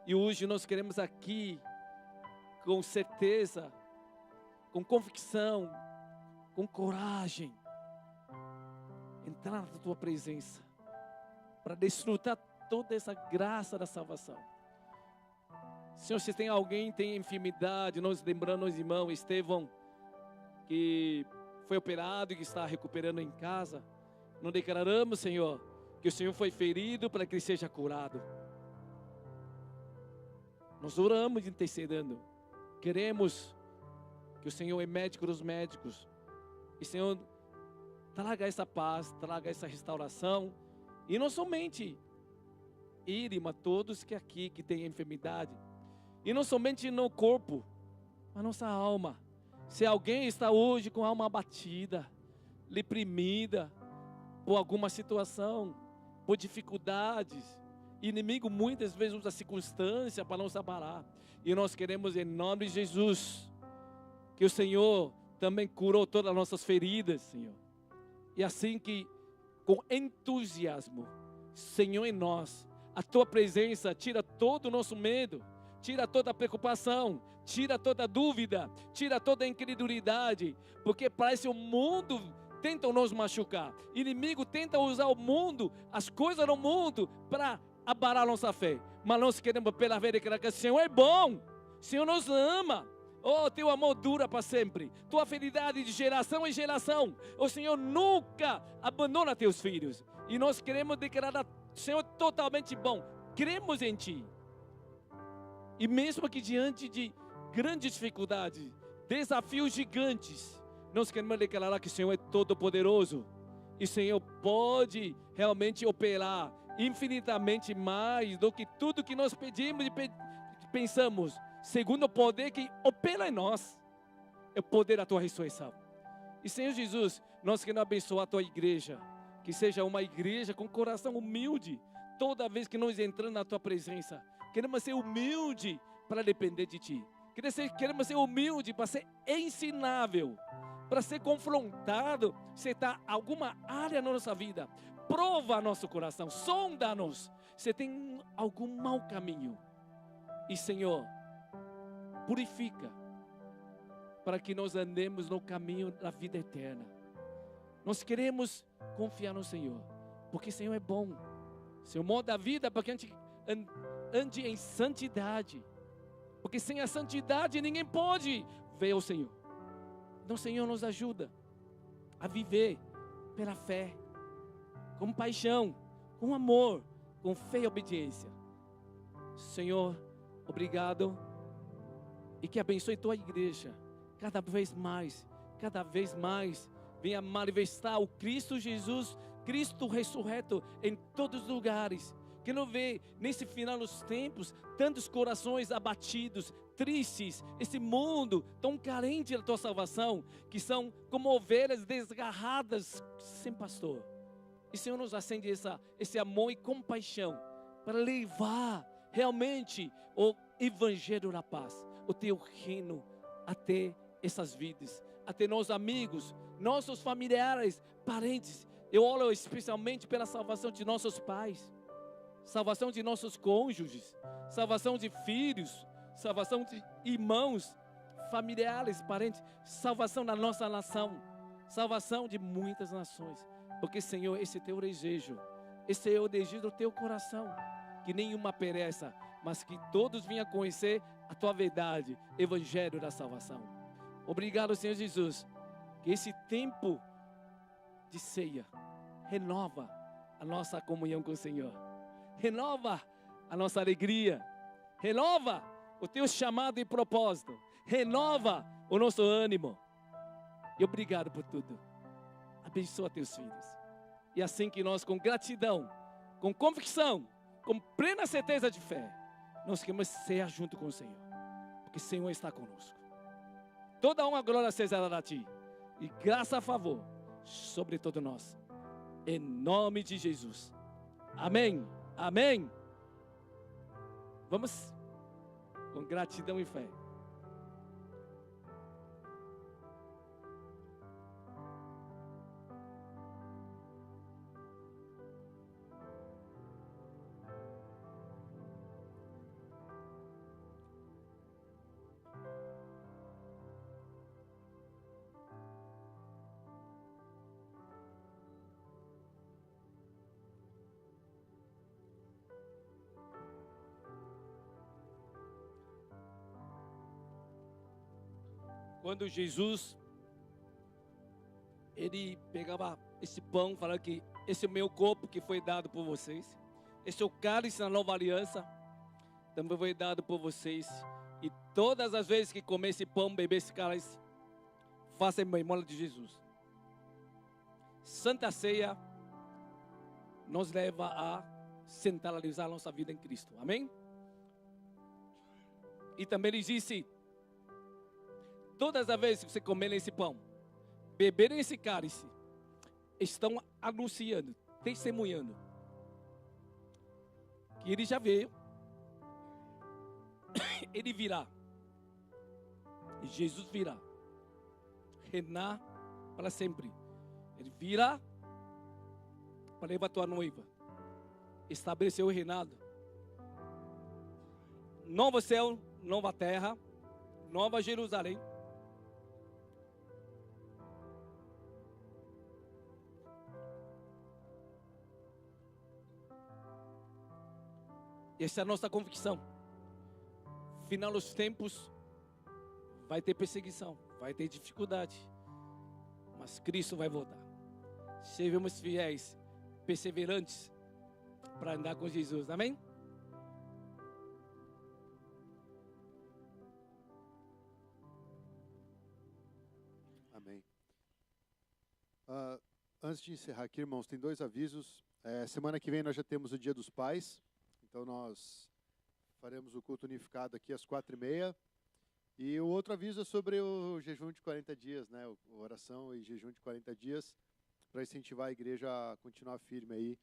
E hoje nós queremos aqui, com certeza, com convicção, com coragem, entrar na Tua presença, para desfrutar toda essa graça da salvação. Senhor, se tem alguém que tem enfermidade, nós lembrando os irmãos Estevão, que foi operado e que está recuperando em casa, nós declaramos, Senhor, que o Senhor foi ferido para que ele seja curado. Nós oramos intercedendo. Queremos que o Senhor é médico dos médicos. E Senhor, traga essa paz, traga essa restauração. E não somente ele, mas todos que aqui que têm enfermidade. E não somente no corpo, mas nossa alma. Se alguém está hoje com a alma abatida, deprimida, por alguma situação, por dificuldades, inimigo muitas vezes usa circunstância para nos abalar. E nós queremos, em nome de Jesus, que o Senhor também curou todas as nossas feridas, Senhor. E assim que, com entusiasmo, Senhor, em nós, a Tua presença tira todo o nosso medo, tira toda a preocupação, tira toda a dúvida, tira toda a incredulidade, porque parece o mundo tenta nos machucar. O inimigo tenta usar o mundo, as coisas do mundo, para abalar nossa fé. Mas nós queremos, pela fé, declarar que o Senhor é bom, o Senhor nos ama. Oh, teu amor dura para sempre. Tua fidelidade de geração em geração. O Senhor nunca abandona teus filhos. E nós queremos declarar, Senhor, totalmente bom. Cremos em Ti. E mesmo que diante de grandes dificuldades, desafios gigantes, nós queremos declarar que o Senhor é todo poderoso. E o Senhor pode realmente operar infinitamente mais do que tudo que nós pedimos e pensamos, segundo o poder que opera em nós, é o poder da Tua ressurreição. E Senhor Jesus, nós queremos abençoar a Tua igreja, que seja uma igreja com coração humilde, toda vez que nós entramos na Tua presença, queremos ser humilde para depender de Ti, queremos ser humilde para ser ensinável, para ser confrontado, se está alguma área na nossa vida, prova nosso coração, sonda-nos, se tem algum mau caminho, e Senhor, purifica, para que nós andemos no caminho da vida eterna. Nós queremos confiar no Senhor, porque o Senhor é bom. O Senhor moda a vida para que a gente ande em santidade, porque sem a santidade ninguém pode ver o Senhor. Então o Senhor nos ajuda a viver pela fé, com paixão, com amor, com fé e obediência. Senhor, obrigado. E que abençoe tua igreja, cada vez mais, venha manifestar o Cristo Jesus, Cristo ressurreto em todos os lugares. Que não vê nesse final dos tempos tantos corações abatidos, tristes, esse mundo tão carente da tua salvação, que são como ovelhas desgarradas sem pastor. E Senhor, nos acende esse amor e compaixão para levar realmente o evangelho da paz, o teu reino até essas vidas, até nossos amigos, nossos familiares, parentes. Eu oro especialmente pela salvação de nossos pais, salvação de nossos cônjuges, salvação de filhos, salvação de irmãos, familiares, parentes, salvação da nossa nação, salvação de muitas nações. Porque, Senhor, esse é teu desejo, esse é o desejo do teu coração, que nenhuma pereça, mas que todos venham conhecer a tua verdade, evangelho da salvação. Obrigado, Senhor Jesus, que esse tempo de ceia renova a nossa comunhão com o Senhor, renova a nossa alegria, renova o teu chamado e propósito, renova o nosso ânimo. E obrigado por tudo. Abençoa teus filhos. E assim que nós, com gratidão, com convicção, com plena certeza de fé, nós queremos ser junto com o Senhor, porque o Senhor está conosco. Toda honra e glória seja dada a Ti, e graça a favor sobre todos nós, em nome de Jesus. Amém, amém. Vamos com gratidão e fé. Quando Jesus, ele pegava esse pão, falando que esse é o meu corpo que foi dado por vocês, esse é o cálice na nova aliança, também foi dado por vocês, e todas as vezes que comer esse pão, beber esse cálice, faça em memória de Jesus. Santa Ceia nos leva a centralizar a nossa vida em Cristo, amém? E também ele disse: todas as vezes que você comer esse pão, beber esse cálice, estão anunciando, testemunhando que ele já veio, ele virá, e Jesus virá, reinar para sempre. Ele virá para levar tua noiva. Estabeleceu o reinado. Novo céu, nova terra, nova Jerusalém. Essa é a nossa convicção. Final dos tempos, vai ter perseguição, vai ter dificuldade, mas Cristo vai voltar. Sejamos fiéis, perseverantes, para andar com Jesus, amém? Amém. Antes de encerrar aqui, irmãos, tem 2 avisos. Semana que vem nós já temos o Dia dos Pais. Então nós faremos o culto unificado aqui às 4h30. E o outro aviso é sobre o jejum de 40 dias, né? Oração e jejum de 40 dias, para incentivar a igreja a continuar firme aí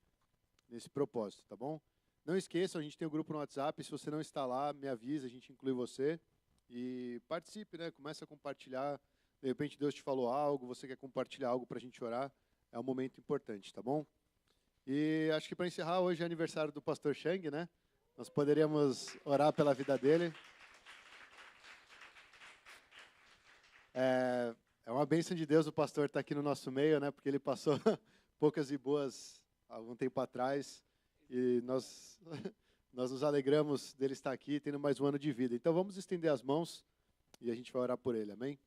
nesse propósito, tá bom? Não esqueçam, a gente tem um grupo no WhatsApp, se você não está lá, me avisa, a gente inclui você. E participe, né? Comece a compartilhar. De repente Deus te falou algo, você quer compartilhar algo para a gente orar. É um momento importante, tá bom? E acho que para encerrar, hoje é aniversário do pastor Shang, né? Nós poderíamos orar pela vida dele. É uma bênção de Deus o pastor estar aqui no nosso meio, né? Porque ele passou poucas e boas há algum tempo atrás. E nós nos alegramos dele estar aqui, tendo mais um ano de vida. Então vamos estender as mãos e a gente vai orar por ele, amém?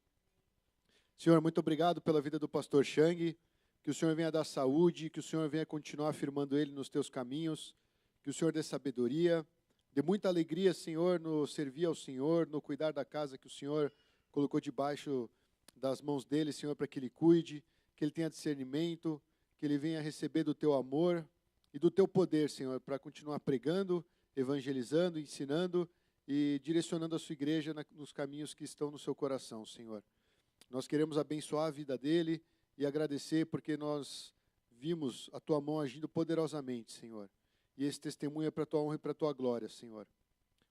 Senhor, muito obrigado pela vida do pastor Shang. Que o Senhor venha dar saúde, que o Senhor venha continuar afirmando ele nos teus caminhos, que o Senhor dê sabedoria, dê muita alegria, Senhor, no servir ao Senhor, no cuidar da casa que o Senhor colocou debaixo das mãos dele, Senhor, para que ele cuide, que ele tenha discernimento, que ele venha receber do teu amor e do teu poder, Senhor, para continuar pregando, evangelizando, ensinando e direcionando a sua igreja nos caminhos que estão no seu coração, Senhor. Nós queremos abençoar a vida dele e agradecer porque nós vimos a tua mão agindo poderosamente, Senhor. E esse testemunho é para a tua honra e para a tua glória, Senhor.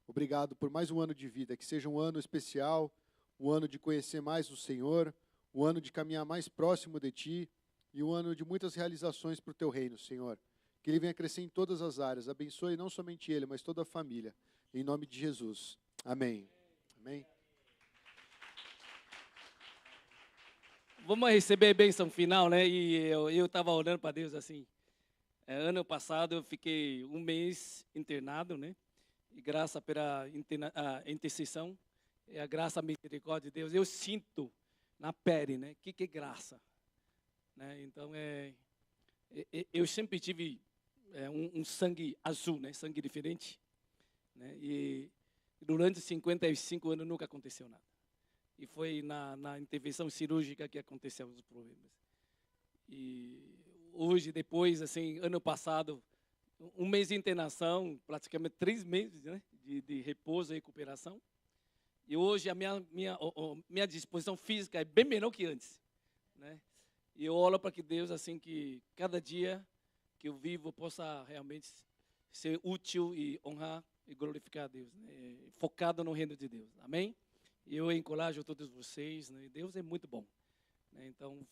Obrigado por mais um ano de vida, que seja um ano especial, um ano de conhecer mais o Senhor, um ano de caminhar mais próximo de Ti e um ano de muitas realizações para o Teu reino, Senhor. Que Ele venha crescer em todas as áreas, abençoe não somente ele, mas toda a família. Em nome de Jesus. Amém. Amém. Vamos receber a bênção final, né? E eu estava orando para Deus assim. Ano passado eu fiquei um mês internado, né? E graças pela intercessão, a graça, a misericórdia de Deus, eu sinto na pele, né? Que é graça, né? Então eu sempre tive um sangue azul, né? Sangue diferente, né? E durante 55 anos nunca aconteceu nada. E foi na intervenção cirúrgica que aconteceram os problemas. E hoje, depois, assim, ano passado, um mês de internação, praticamente 3 meses, né, de repouso e recuperação. E hoje a minha disposição física é bem melhor que antes, né? E eu oro para que Deus, assim, que cada dia que eu vivo possa realmente ser útil e honrar e glorificar a Deus, né? Focado no reino de Deus. Amém? E eu encorajo todos vocês, né? Deus é muito bom, né? Então,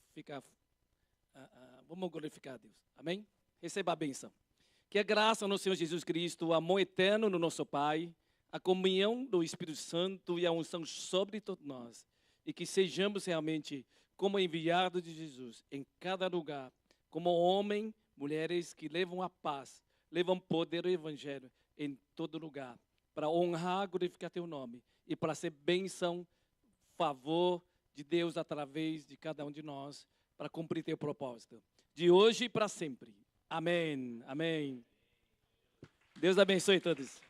vamos glorificar a Deus. Amém? Receba a bênção. Que a graça no Senhor Jesus Cristo, o amor eterno no nosso Pai, a comunhão do Espírito Santo e a unção sobre todos nós, e que sejamos realmente como enviados de Jesus em cada lugar, como homens, mulheres que levam a paz, levam poder do Evangelho em todo lugar, para honrar e glorificar teu nome, e para ser bênção, favor de Deus através de cada um de nós, para cumprir teu propósito, de hoje e para sempre. Amém, amém. Deus abençoe todos.